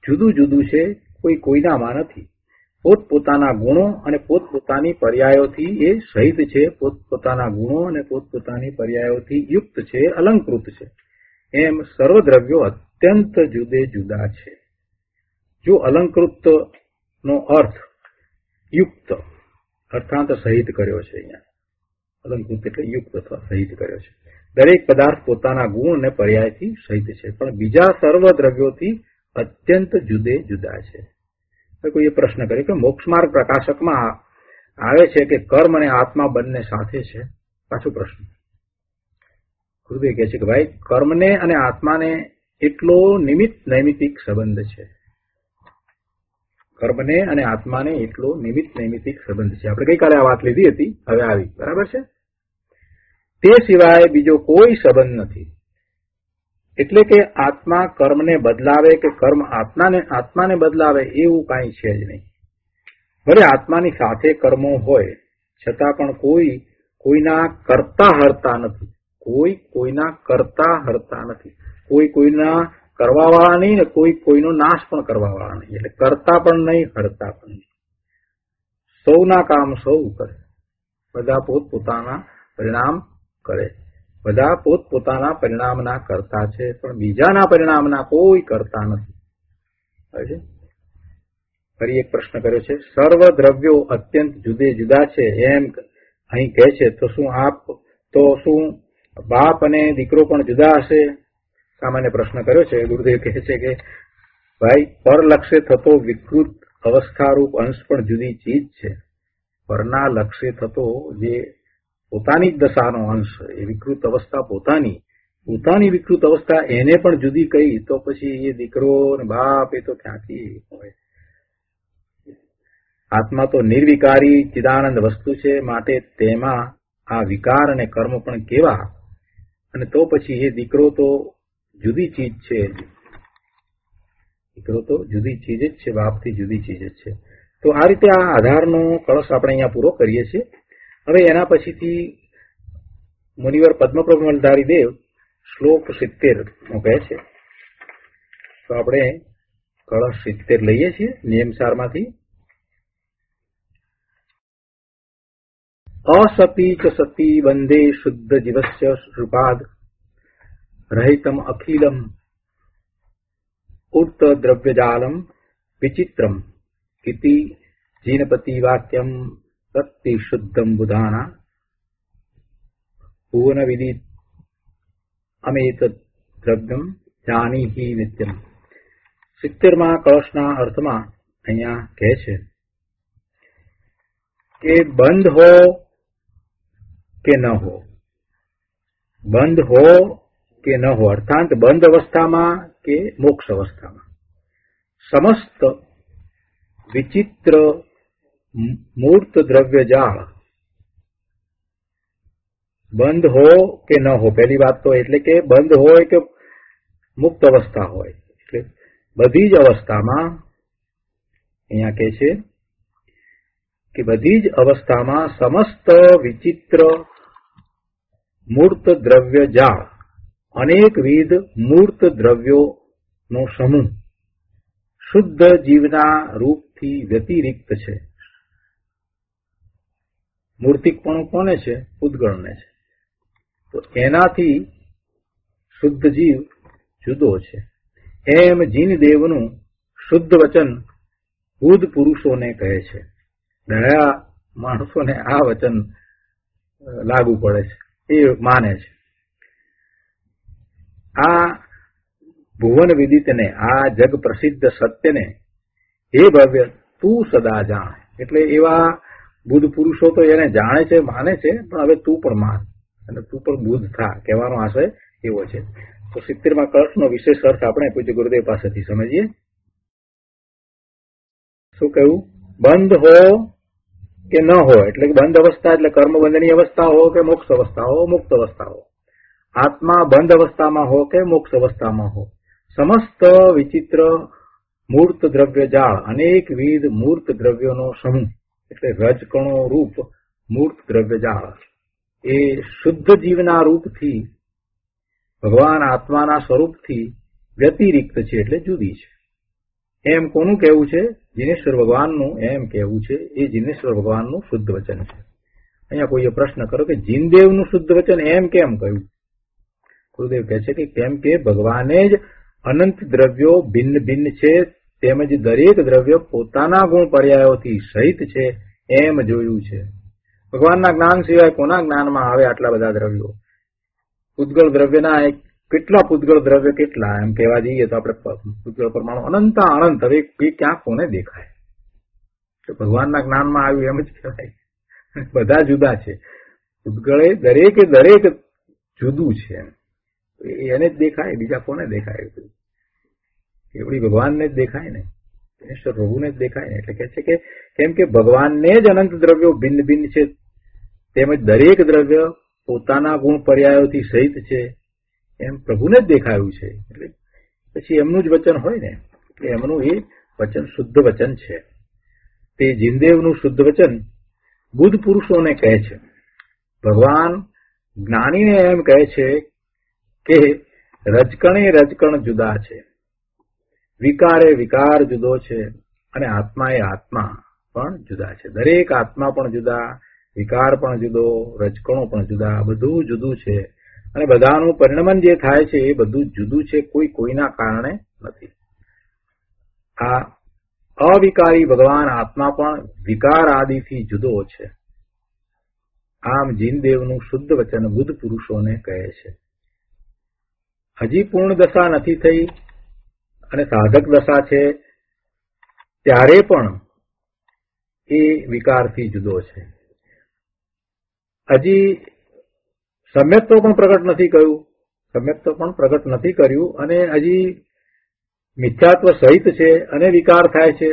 જુદું જુદું છે, કોઈ કોઈનામાં નથી. પોતપોતાના ગુણો અને પોતપોતાની પર્યાયોથી એ સહિત છે, પોતપોતાના ગુણો અને પોતપોતાની પર્યાયોથી યુક્ત છે, અલંકૃત છે. એમ સર્વ દ્રવ્યો અત્યંત જુદે જુદા છે. જો અલંકૃત નો અર્થ યુક્ત અર્થાત સહિત કર્યો છે. અહીંયા અલંકૃત એટલે યુક્ત અથવા સહિત કર્યો છે. દરેક પદાર્થ પોતાના ગુણ અને પર્યાયથી સહિત છે, પણ બીજા સર્વ દ્રવ્યોથી અત્યંત જુદે જુદા છે. કોઈએ પ્રશ્ન કર્યો કે મોક્ષ માર્ગ પ્રકાશકમાં આવે છે કે કર્મ અને આત્મા બંને સાથે છે. પાછો પ્રશ્ન ગુરુદેવ કહે છે કે ભાઈ કર્મને અને આત્માને એટલો નિમિત્ત નૈમિતિક સંબંધ છે. કર્મને અને આત્માને એટલો નિમિત્ત નૈમિતિક સંબંધ છે. આપણે ગઈકાલે આ વાત લીધી હતી, હવે આવી, બરાબર છે. તે સિવાય બીજો કોઈ સંબંધ નથી. એટલે કે આત્મા કર્મને બદલાવે કે કર્મ આત્માને બદલાવે એવું કાંઈ છે જ નહીં. ભલે આત્માની સાથે કર્મો હોય છતાં પણ કોઈના કરતા હરતા નથી. કોઈ કોઈના કરતા હરતા નથી. કોઈ કોઈના કરવાવાળા નહીં ને કોઈ કોઈનો નાશ પણ કરવાવાળા નહીં. એટલે કરતા પણ નહીં, હરતા પણ નહીં. સૌના કામ સૌ કરે, બધા પોતપોતાના પરિણામ કરે, બધા પોતપોતાના પરિણામના કરતા છે, પણ બીજાના પરિણામના કોઈ કરતા નથી. ફરી એક પ્રશ્ન કર્યો છે, સર્વ દ્રવ્યો અત્યંત જુદે જુદા છે એમ અહીં કહે છે, તો શું બાપ અને દીકરો પણ જુદા હશે? સામાન્ય પ્રશ્ન કર્યો છે. ગુરુદેવ કહે છે કે ભાઈ પરલક્ષે થતો વિકૃત અવસ્થારૂપ અંશ પણ જુદી ચીજ છે. પરના લક્ષે થતો જે પોતાની જ દશાનો અંશ, એ વિકૃત અવસ્થા પોતાની વિકૃત અવસ્થા એને પણ જુદી કહી તો પછી એ દીકરો ને બાપ એ તો ક્યાંથી હોય? આત્મા તો નિર્વિકારી ચિદાનંદ વસ્તુ છે, માટે તેમાં આ વિકાર અને કર્મ પણ કેવા? અને તો પછી એ દીકરો તો જુદી ચીજ છે. દીકરો તો જુદી ચીજ જ છે, બાપથી જુદી ચીજ જ છે. તો આ રીતે આ આધારનો કળશ આપણે અહીંયા પૂરો કરીએ છીએ. હવે એના પછીથી મુનિવર પદ્મપ્રભુમલધારી દેવ શ્લોક 70 કહે છે. તો આપણે કળશ 70 લઈએ છીએ નિયમસારમાંથી. असती च सती वंदे शुद्ध जीवस्य श्रुपाद रहितम अखिलम उक्त द्रव्यजालम विचित्रम इति जीनपति वाक्यम सत्य शुद्धम बुधाना भुवन विदित अमेत द्रव्यम जानी ही नित्यम. 70માં કળશના અર્થમાં અહીંયા કહે છે કે બંધ હો કે ન હો, બંધ હો કે ન હો, અર્થાત બંધ અવસ્થામાં કે મોક્ષ અવસ્થામાં સમસ્ત વિચિત્ર મૂર્ત દ્રવ્ય જાળ બંધ હો કે ન હો. પહેલી વાત તો એટલે કે બંધ હોય કે મુક્ત અવસ્થા હોય, એટલે બધી જ અવસ્થામાં અહીંયા કહે છે કે બધી જ અવસ્થામાં સમસ્ત વિચિત્ર મૂર્ત દ્રવ્ય જાળ, અનેકવિધ મૂર્ત દ્રવ્યો નો સમૂહ શુદ્ધ જીવના રૂપથી વ્યતિરિક્ત છે. મૂર્તિકપણું કોને છે? પૂતગળને છે. તો એનાથી શુદ્ધ જીવ જુદો છે. એમ જીનદેવનું શુદ્ધ વચન બુદ્ધ પુરુષોને કહે છે. દયા માણસોને આ વચન લાગુ પડે છે, એ માને છે. આ ભુવન વિદિતને, આ જગ પ્રસિદ્ધ સત્યને હે ભવ્ય તું સદા જાણ. એટલે એવા બુદ્ધ પુરુષો તો એને જાણે છે, માને છે, પણ હવે તું પણ માન અને તું પણ બુદ્ધ થા, કહેવાનો આશય એવો છે. તો 70મા કળશનો વિશેષ અર્થ આપણે પૂજ્ય ગુરુદેવ પાસેથી સમજીએ. શું કહ્યું? બંધ હો કે ન હો, એટલે કે બંધ અવસ્થા એટલે કર્મબંધની અવસ્થા હો કે મોક્ષ અવસ્થા હો, મુક્ત અવસ્થા હો, આત્મા બંધ અવસ્થામાં હો કે મોક્ષ અવસ્થામાં હો, સમસ્ત વિચિત્ર મૂર્ત દ્રવ્ય જાળ, અનેકવિધ મૂર્ત દ્રવ્યોનો સમૂહ એટલે રજકણો રૂપ મૂર્ત દ્રવ્ય જાળ એ શુદ્ધ જીવના રૂપથી, ભગવાન આત્માના સ્વરૂપથી વ્યતિરિક્ત છે, એટલે જુદી છે. એમ કોનું કહેવું છે? જીનેશ્વર ભગવાનનું એમ કહેવું છે. એ જીનેશ્વર ભગવાનનું શુદ્ધ વચન છે. અહીંયા કોઈએ પ્રશ્ન કર્યો કે જીનદેવનું શુદ્ધ વચન એમ કેમ કહ્યું? ગુરુદેવ કહે છે કે કેમ કે ભગવાને જ અનંત દ્રવ્યો ભિન્ન ભિન્ન છે, તેમજ દરેક દ્રવ્ય પોતાના ગુણ પર્યાયોથી સહિત છે એમ જોયું છે. ભગવાનના જ્ઞાન સિવાય કોના જ્ઞાનમાં આવે આટલા બધા દ્રવ્યો? પૂતગળ દ્રવ્યના કેટલા પૂતગળ દ્રવ્ય કેટલા એમ કહેવા જઈએ તો આપણે પૂતગળ પરમાણુ અનંત અનંત. હવે એ ક્યાં કોને દેખાય? ભગવાનના જ્ઞાનમાં આવ્યું એમ જ કહેવાય. બધા જુદા છે. પૂતગળે દરેકે દરેક જુદું છે, એને જ દેખાય, બીજા કોને દેખાય? એવડી ભગવાનને જ દેખાય ને, ઈશ્વર પ્રભુને જ દેખાય ને. એટલે કહે છે કે કેમ કે ભગવાનને જ અનંત દ્રવ્યો ભિન્ન ભિન્ન છે, તેમજ દરેક દ્રવ્ય પોતાના ગુણ પર્યાયોથી સહિત છે એમ પ્રભુને જ દેખાયું છે. એટલે પછી એમનું જ વચન હોય ને, એટલે એમનું એ વચન શુદ્ધ વચન છે. તે જીનદેવનું શુદ્ધ વચન બુદ્ધ પુરુષોને કહે છે. ભગવાન જ્ઞાનીને એમ કહે છે કે રજકણે રજકણ જુદા છે, વિકારે વિકાર જુદો છે, અને આત્મા એ આત્મા પણ જુદા છે. દરેક આત્મા પણ જુદા, વિકાર પણ જુદો, રજકણો પણ જુદા, બધું જુદું છે. અને બધાનું પરિણમન જે થાય છે એ બધું જુદું છે, કોઈ કોઈના કારણે નથી. આ અવિકારી ભગવાન આત્મા પણ વિકાર આદિથી જુદો છે. આમ જીનદેવનું શુદ્ધ વચન બુદ્ધ પુરુષોને કહે છે. હજી પૂર્ણ દશા નથી થઈ અને સાધક દશા છે ત્યારે પણ એ વિકારથી જુદો છે. હજી સમ્યક્ત્વ પણ પ્રગટ નથી કર્યું, સમ્યક્ત્વ પણ પ્રગટ નથી કર્યું, અને હજી મિથ્યાત્વ સહિત છે અને વિકાર થાય છે,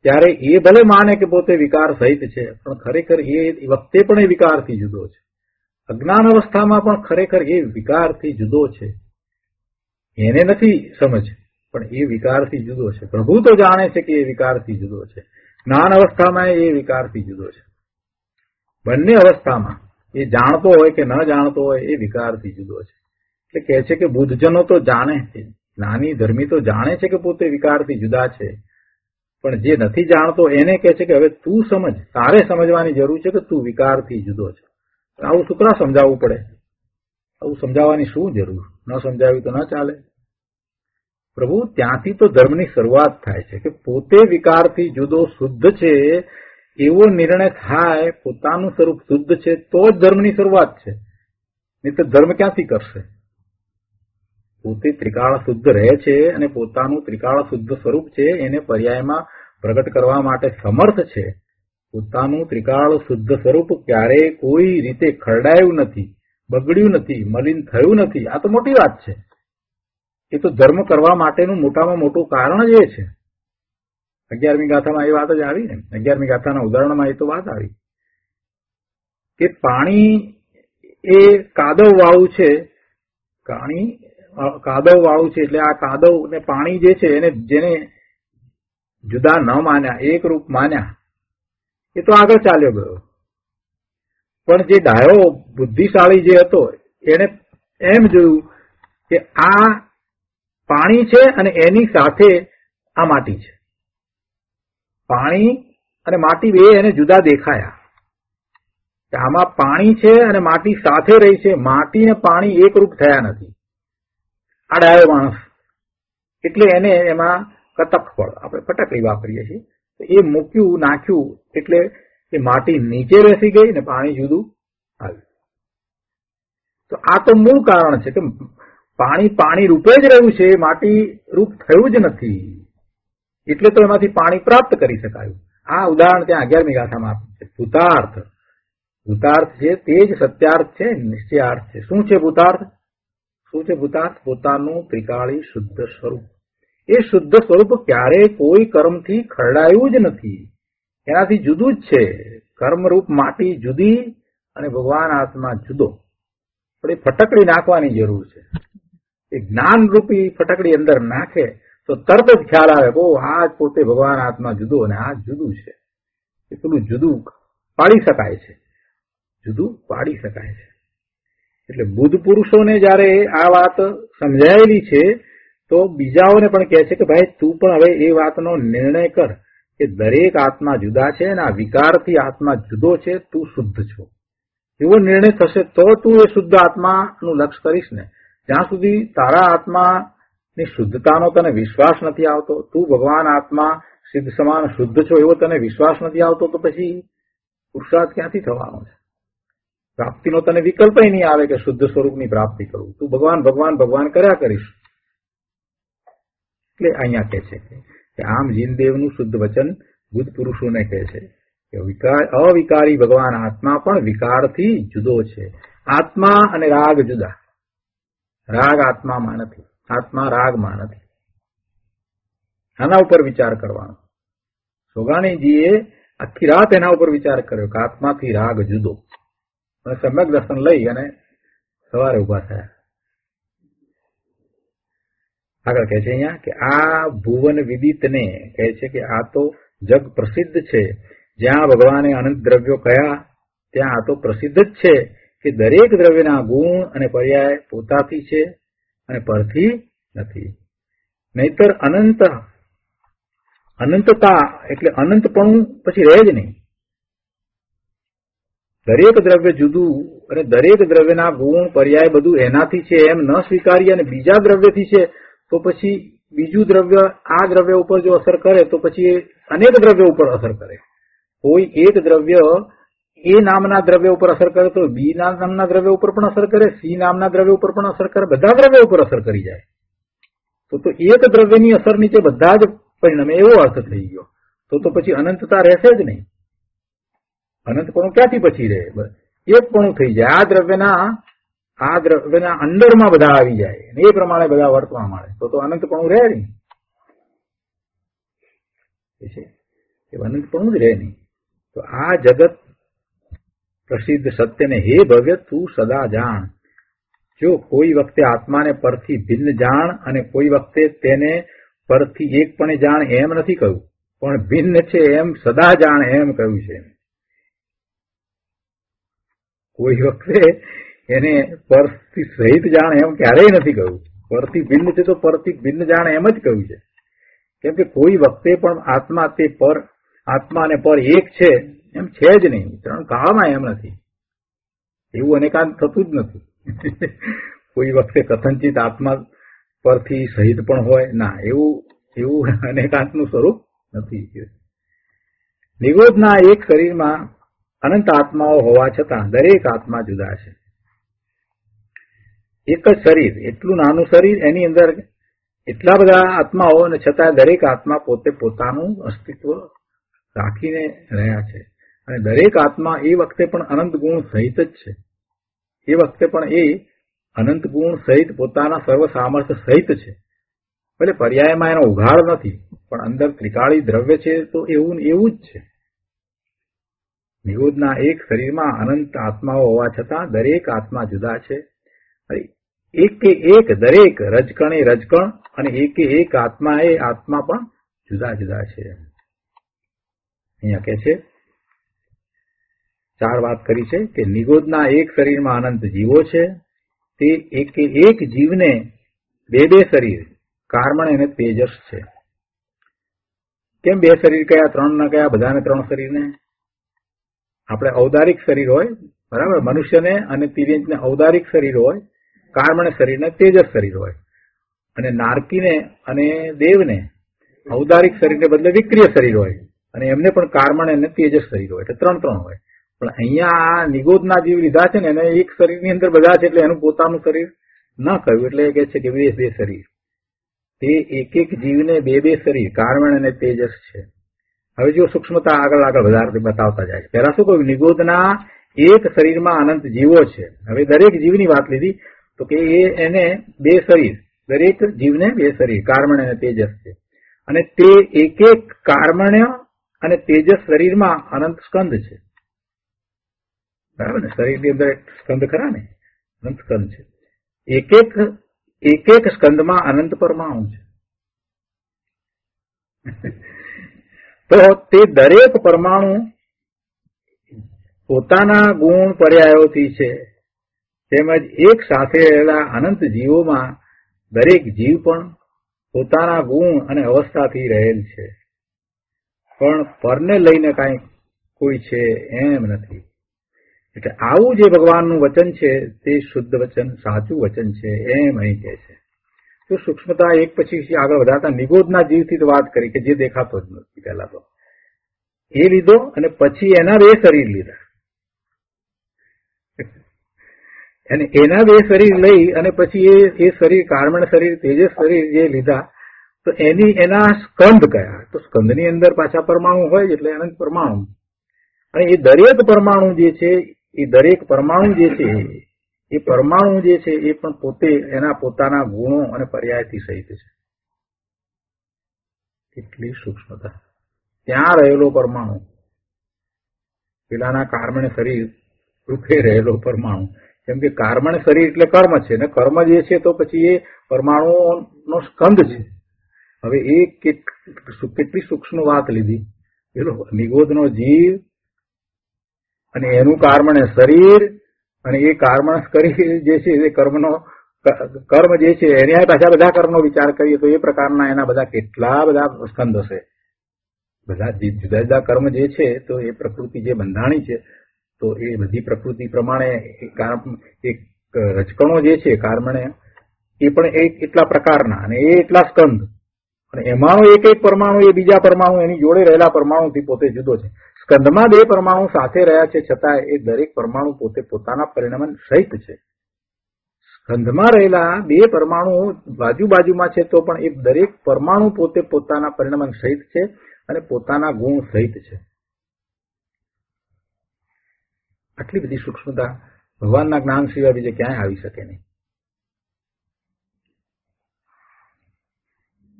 ત્યારે એ ભલે માને કે પોતે વિકાર સહિત છે, પણ ખરેખર એ વખતે પણ એ વિકારથી જુદો છે. અજ્ઞાન અવસ્થામાં પણ ખરેખર એ વિકારથી જુદો છે. એને નથી સમજ, પણ એ વિકારથી જુદો છે. પ્રભુ તો જાણે છે કે એ વિકારથી જુદો છે. જ્ઞાન અવસ્થામાં એ વિકારથી જુદો છે. બંને અવસ્થામાં એ જાણતો હોય કે ન જાણતો હોય એ વિકારથી જુદો છે. એટલે કહે છે કે બુદ્ધજનો તો જાણે છે, જ્ઞાની ધર્મી તો જાણે છે કે પોતે વિકારથી જુદા છે, પણ જે નથી જાણતો એને કહે છે કે હવે તું સમજ, તારે સમજવાની જરૂર છે કે તું વિકારથી જુદો છે. આવું શું સમજાવવું પડે? આવું સમજાવવાની શું જરૂર? ન સમજાવ્યું તો ન ચાલે. પ્રભુ ત્યાંથી તો ધર્મની શરૂઆત થાય છે કે પોતે વિકારથી જુદો શુદ્ધ છે એવો નિર્ણય થાય, પોતાનું સ્વરૂપ શુદ્ધ છે તો જ ધર્મની શરૂઆત છે. નહીં તો ધર્મ ક્યાંથી કરશે? પોતે ત્રિકાળ શુદ્ધ રહે છે અને પોતાનું ત્રિકાળ શુદ્ધ સ્વરૂપ છે એને પર્યાયમાં પ્રગટ કરવા માટે સમર્થ છે. પોતાનું ત્રિકાળ શુદ્ધ સ્વરૂપ ક્યારેય કોઈ રીતે ખરડાયું નથી, બગડ્યું નથી, મલિન થયું નથી. આ તો મોટી વાત છે. એ તો ધર્મ કરવા માટેનું મોટામાં મોટું કારણ જ એ છે. 11મી ગાથામાં એ વાત જ આવી ને, 11મી ગાથાના ઉદાહરણમાં એ તો વાત આવી કે પાણી એ કાદવ વાળું છે, કાદવ વાળું છે. એટલે આ કાદવ ને પાણી જે છે એને જેને જુદા ન માન્યા, એક રૂપ માન્યા, એ તો આગળ ચાલ્યો ગયો. પણ જે ડાયો બુદ્ધિશાળી જે હતો એને એમ જોયું કે આ પાણી છે અને એની સાથે આ માટી છે. પાણી અને માટી બે એને જુદા દેખાયા. આમાં પાણી છે અને માટી સાથે રહી છે. માટી ને પાણી એકરૂપ થયા નથી. આ ડાયો માણસ એટલે એને એમાં કતક ફળ આપણે ફટકડી વાપરીએ છીએ. એ મૂક્યું નાખ્યું એટલે એ માટી નીચે બેસી ગઈ ને પાણી જુદું આવ્યું. તો આ તો મૂળ કારણ છે કે પાણી પાણી રૂપે જ રહ્યું છે, માટી રૂપ થયું જ નથી. એટલે તો એમાંથી પાણી પ્રાપ્ત કરી શકાયું. આ ઉદાહરણ ત્યાં 11મી ગાથામાં આપ્યું છે. ભૂતાર્થ, ભૂતાર્થ છે તે જ સત્યાર્થ છે, નિશ્ચયાર્થ છે. શું છે ભૂતાર્થ? શું છે ભૂતાર્થ? પોતાનું ત્રિકાળી શુદ્ધ સ્વરૂપ. એ શુદ્ધ સ્વરૂપ ક્યારેય કોઈ કર્મથી ખરડાયું જ નથી. એનાથી જુદું જ છે. કર્મરૂપ માટી જુદી અને ભગવાન આત્મા જુદો. પણ એ ફટકડી નાખવાની જરૂર છે. એ જ્ઞાનરૂપી ફટકડી અંદર નાખે તો તરત જ ખ્યાલ આવે કે આ જ પોતે ભગવાન આત્મા જુદો અને આ જુદું છે. એ પેલું જુદું પાડી શકાય છે, જુદું પાડી શકાય છે. એટલે બુદ્ધ પુરુષોને જયારે આ વાત સમજાયેલી છે તો બીજાઓને પણ કહે છે કે ભાઈ તું પણ હવે એ વાતનો નિર્ણય કર કે દરેક આત્મા જુદા છે અને આ વિકારથી આત્મા જુદો છે, તું શુદ્ધ છો. એવો નિર્ણય થશે તો તું એ શુદ્ધ આત્માનું લક્ષ્ય કરીશ ને. જ્યાં સુધી તારા આત્માની શુદ્ધતાનો તને વિશ્વાસ નથી આવતો, તું ભગવાન આત્મા સિદ્ધ સમાન શુદ્ધ છો એવો તને વિશ્વાસ નથી આવતો, તો પછી પુરુષાર્થ ક્યાંથી થવાનો છે? પ્રાપ્તિનો તને વિકલ્પ નહીં આવે કે શુદ્ધ સ્વરૂપની પ્રાપ્તિ કરું. તું ભગવાન ભગવાન ભગવાન કર્યા કરીશ. એટલે અહીંયા કહે છે કે આમ જીનદેવનું શુદ્ધ વચન બુદ્ધ પુરુષોને કહે છે કે અવિકારી ભગવાન આત્મા પણ વિકારથી જુદો છે. આત્મા અને રાગ જુદા. રાગ આત્મામાં નથી, આત્મા રાગમાં નથી. આના ઉપર વિચાર કરવાનો. સોગાણીજીએ આખી રાત એના ઉપર વિચાર કર્યો કે આત્માથી રાગ જુદો. અને સમ્યક દર્શન લઈ અને સવારે ઉભા થયા. આગળ કહે છે અહીંયા કે આ ભુવન વિદિતને કહે છે કે આ તો જગ પ્રસિદ્ધ છે. જ્યાં ભગવાને અનંત દ્રવ્યો કયા ત્યાં આ તો પ્રસિદ્ધ જ છે કે દરેક દ્રવ્યના ગુણ અને પર્યાય પોતાથી છે અને પરથી નથી. નહીતર અનંતતા એટલે અનંતપણું પછી રહે જ નહીં. દરેક દ્રવ્ય જુદું અને દરેક દ્રવ્યના ગુણ પર્યાય બધું એનાથી છે એમ ન સ્વીકારીએ અને બીજા દ્રવ્યથી છે તો પછી બીજું દ્રવ્ય આ દ્રવ્ય ઉપર જો અસર કરે તો પછી અનેક દ્રવ્ય ઉપર અસર કરે. કોઈ એક દ્રવ્ય એ નામના દ્રવ્ય ઉપર અસર કરે તો બી નામના દ્રવ્ય ઉપર પણ અસર કરે, સી નામના દ્રવ્ય ઉપર પણ અસર કરે, બધા દ્રવ્ય ઉપર અસર કરી જાય. તો એક દ્રવ્યની અસર નીચે બધા જ પરિણામે એવો અર્થ થઈ ગયો. તો પછી અનંતતા રહેશે જ નહીં. અનંતપણું ક્યાંથી પછી રહે? એકપણું થઈ જાય. આ દ્રવ્યના અંદરમાં બધા આવી જાય અને એ પ્રમાણે બધા વર્તવા મળે તો અનંતપણું રહે નહીં. અનંતપણું જ રહે નહીં. તો આ જગત પ્રસિદ્ધ સત્યને હે ભવ્ય તું સદા જાણ. જો કોઈ વખતે આત્માને પરથી ભિન્ન જાણ અને કોઈ વખતે તેને પરથી એકપણે જાણ એમ નથી કહ્યું, પણ ભિન્ન છે એમ સદા જાણ એમ કહ્યું છે. કોઈ વખતે એને પરથી સહિત જાણ એમ ક્યારેય નથી કહ્યું. પરથી ભિન્ન છે તો પરથી ભિન્ન જાણ એમ જ કહ્યું છે. કેમ કે કોઈ વખતે પણ આત્મા તે પર આત્મા અને પર એક છે એમ છે જ નહીં. ત્રણ કાળમાં એમ નથી. એવું અનેકાંત થતું જ નથી. કોઈ વખતે કથનચિત આત્મા પરથી સહિત પણ હોય ના, એવું અનેકાંતનું સ્વરૂપ નથી. નિગોદના એક શરીરમાં અનંત આત્માઓ હોવા છતાં દરેક આત્મા જુદા છે. એક જ શરીર, એટલું નાનું શરીર, એની અંદર એટલા બધા આત્માઓ અને છતાં દરેક આત્મા પોતે પોતાનું અસ્તિત્વ રાખીને રહ્યા છે. અને દરેક આત્મા એ વખતે પણ અનંત ગુણ સહિત જ છે. એ વખતે પણ એ અનંત ગુણ સહિત પોતાના સર્વ સામર્થ્ય સહિત છે. ભલે પર્યાયમાં એનો ઉઘાડ નથી, પણ અંદર ત્રિકાળી દ્રવ્ય છે તો એવું જ છે. નિગોદના એક શરીરમાં અનંત આત્માઓ હોવા છતાં દરેક આત્મા જુદા છે. એકે એક દરેક રજકણે રજકણ અને એકે એક આત્મા એ આત્મા પણ જુદા જુદા છે. અહીંયા કે છે 4 વાત કરી છે કે નિગોદના એક શરીરમાં અનંત જીવો છે. તે એકે એક જીવને બે શરીર કારમણ એને તેજસ છે. કેમ બે શરીર કયા, ત્રણ ના કયા? બધાને ત્રણ શરીરને આપણે ઔદારિક શરીર હોય, બરાબર, મનુષ્યને અને તિર્યંચને ઔદારિક શરીર હોય, કારમણ શરીરને તેજસ શરીર હોય, અને નારકીને અને દેવને ઔદારિક શરીરને બદલે વિક્રિય શરીર હોય, અને એમને પણ કારમણ અને તેજસ શરીર હોય, એટલે ત્રણ ત્રણ હોય. પણ અહીંયા આ નિગોદના જીવ લીધા છે ને એને એક શરીરની અંદર બધા છે, એટલે એનું પોતાનું શરીર ન કહ્યું, એટલે એ કહે છે કે બે બે શરીર. તે એક એક જીવને બે બે શરીર, કારમણ અને તેજસ છે. હવે જો સૂક્ષ્મતા આગળ આગળ વધારે બતાવતા જાય છે. પહેલા શું કહ્યું? નિગોદના એક શરીરમાં અનંત જીવો છે. હવે દરેક જીવની વાત લીધી તો કે એને બે શરીર, દરેક જીવને બે શરીર, કારમણ અને તેજસ છે. અને તે એક એક કારમણ્ય અને તેજસ શરીરમાં અનંત સ્કંદ છે. બરાબર ને? શરીરની અંદર સ્કંદ ખરા ને, અનંત સ્કંદ છે. એક એક સ્કંદમાં અનંત પરમાણુ છે. તો તે દરેક પરમાણુ પોતાના ગુણ પર્યાયોથી છે. તેમજ એક સાથે રહેલા અનંત જીવોમાં દરેક જીવ પણ પોતાના ગુણ અને અવસ્થાથી રહેલ છે. પણ પરને લઈને કાંઈ કોઈ છે એમ નથી. એટલે આવું જે ભગવાનનું વચન છે તે શુદ્ધ વચન, સાચું વચન છે એમ અહીં કહે છે. તો સૂક્ષ્મતા એક પછી આગળ વધારતા નિગોદના જીવથી વાત કરી કે જે દેખાતો જ નથી. પહેલા તો એ લીધો અને પછી એના બે શરીર લીધા, અને એના બે શરીર લઈ અને પછી એ શરીર, કારમણ શરીર, તેજસ શરીર જે લીધા, તો એના સ્કંદ કયા? તો સ્કંદની અંદર પાછા પરમાણુ હોય, એટલે અનંત પરમાણુ. અને એ દરેક પરમાણુ જે છે, એ દરેક પરમાણુ જે છે, એ પરમાણુ જે છે એ પણ પોતે એના પોતાના ગુણો અને પર્યાયથી સહિત છે. કેટલી સૂક્ષ્મતા! ત્યાં રહેલો પરમાણુ, પેલાના કારમણ શરીર રૂપે રહેલો પરમાણુ. કેમ કે કારમણ શરીર એટલે કર્મ છે, ને કર્મ જે છે તો પછી એ પરમાણુનો સ્કંદ છે. હવે એ કેટલી સૂક્ષ્મ વાત લીધી. પેલો નિગોદનો જીવ અને એનું કારમણ શરીર, અને એ કારમણ શરીર જે છે એ કર્મ જે છે એને પાછા બધા કર્મનો વિચાર કરીએ તો એ પ્રકારના એના બધા કેટલા બધા સ્કંદ હશે. બધા જુદા જુદા કર્મ જે છે તો એ પ્રકૃતિ જે બંધાણી છે, તો એ બધી પ્રકૃતિ પ્રમાણે એક રજકણો જે છે કારમણે, એ પણ એટલા પ્રકારના, અને એ એટલા સ્કંદ, અને એમાંનો એક એક પરમાણુ એ બીજા પરમાણુ એની જોડે રહેલા પરમાણુથી પોતે જુદો છે. સ્કંદમાં બે પરમાણુ સાથે રહ્યા છે છતાં એ દરેક પરમાણુ પોતે પોતાના પરિણામ સહિત છે. સ્કંદમાં રહેલા બે પરમાણુ બાજુમાં છે તો પણ એ દરેક પરમાણુ પોતે પોતાના પરિણામ સહિત છે અને પોતાના ગુણ સહિત છે. આટલી બધી સૂક્ષ્મતા ભગવાનના જ્ઞાન સિવાય બીજે ક્યાંય આવી શકે નહીં.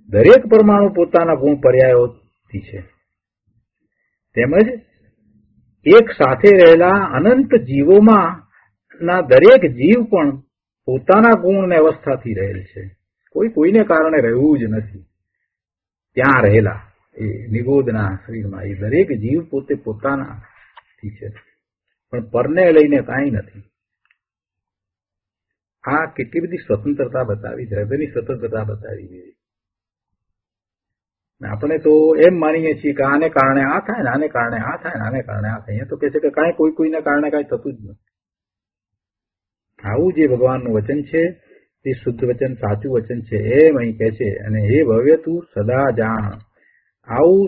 દરેક પરમાણુ પોતાના ગુણ પર્યાયોથી છે. તેમજ એક સાથે રહેલા અનંત જીવોમાં ના દરેક જીવ પણ પોતાના ગુણ અને અવસ્થાથી રહેલ છે. કોઈને કારણે રહેવું જ નથી. ત્યાં રહેલા એ નિગોદના શરીરમાં એ દરેક જીવ પોતે પોતાનાથી છે, પણ પરને લઈને કાંઈ નથી. આ કેટલી બધી સ્વતંત્રતા બતાવી, દ્રવ્યની સ્વતંત્રતા બતાવી દીધી. આપણે તો એમ માનીએ છીએ કે આને કારણે આ થાય ને, આને કારણે આ થાય ને, આને કારણે આ થાય. અહીંયા તો કે છે કે કાંઈ કોઈને કારણે કાંઈ થતું જ નથી. આવું જે ભગવાનનું વચન છે તે શુદ્ધ વચન, સાચું વચન છે એમ અહીં કહે છે. અને હે ભવ્ય તું સદા જાણ, આવું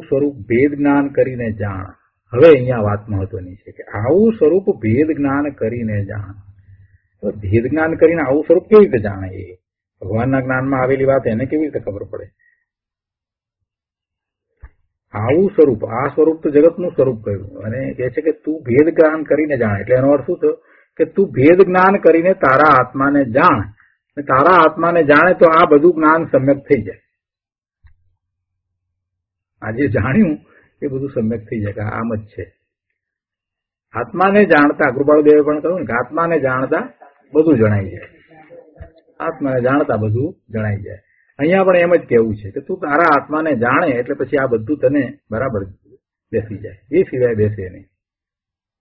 સ્વરૂપ ભેદ જ્ઞાન કરીને જાણ. હવે અહીંયા વાત મહત્વની છે કે આવું સ્વરૂપ ભેદ જ્ઞાન કરીને જાણ. તો ભેદ જ્ઞાન કરીને આવું સ્વરૂપ કેવી રીતે જાણે? એ ભગવાનના જ્ઞાનમાં આવેલી વાત એને કેવી રીતે ખબર પડે? આવું સ્વરૂપ, આ સ્વરૂપ તો જગતનું સ્વરૂપ કહ્યું, અને કહે છે કે તું ભેદ જ્ઞાન કરીને જાણ. એટલે એનો અર્થ શું થયો કે તું ભેદ જ્ઞાન કરીને તારા આત્માને જાણ. તારા આત્માને જાણે તો આ બધું જ્ઞાન સમ્યક થઈ જાય. આ જે જાણ્યું એ બધું સમ્યક થઈ જાય કે આમ જ છે. આત્માને જાણતા, કૃપાળુદેવે પણ કહ્યું કે આત્માને જાણતા બધું જણાઈ જાય. આત્માને જાણતા બધું જણાઈ જાય. અહીંયા પણ એમ જ કહેવું છે કે તું તારા આત્માને જાણે એટલે પછી આ બધું તને બરાબર બેસી જાય. એ સિવાય બેસે નહીં.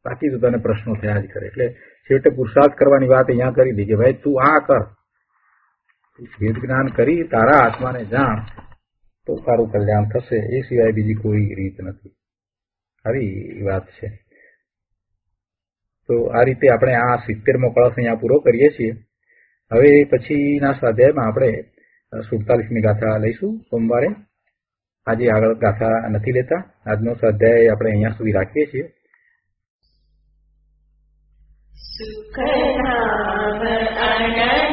બાકી તો તને પ્રશ્નો થયા જ કરે. એટલે છેવટે પુરુષાર્થ કરવાની વાત અહીંયા કરી દી કે ભાઈ તું આ કર, ભેદ જ્ઞાન કરી તારા આત્માને જાણ તો તારું કલ્યાણ થશે, એ સિવાય બીજી કોઈ રીત નથી. આવી વાત છે. તો આ રીતે આપણે આ 70મો કળશ અહીંયા પૂરો કરીએ છીએ. હવે પછીના સ્વાધ્યાયમાં આપણે 47મી ગાથા લઈશું સોમવારે. આજે આગળ ગાથા નથી લેતા. આજનો સ્વાધ્યાય આપણે અહીંયા સુધી રાખીએ છીએ. સુખધામ અનંત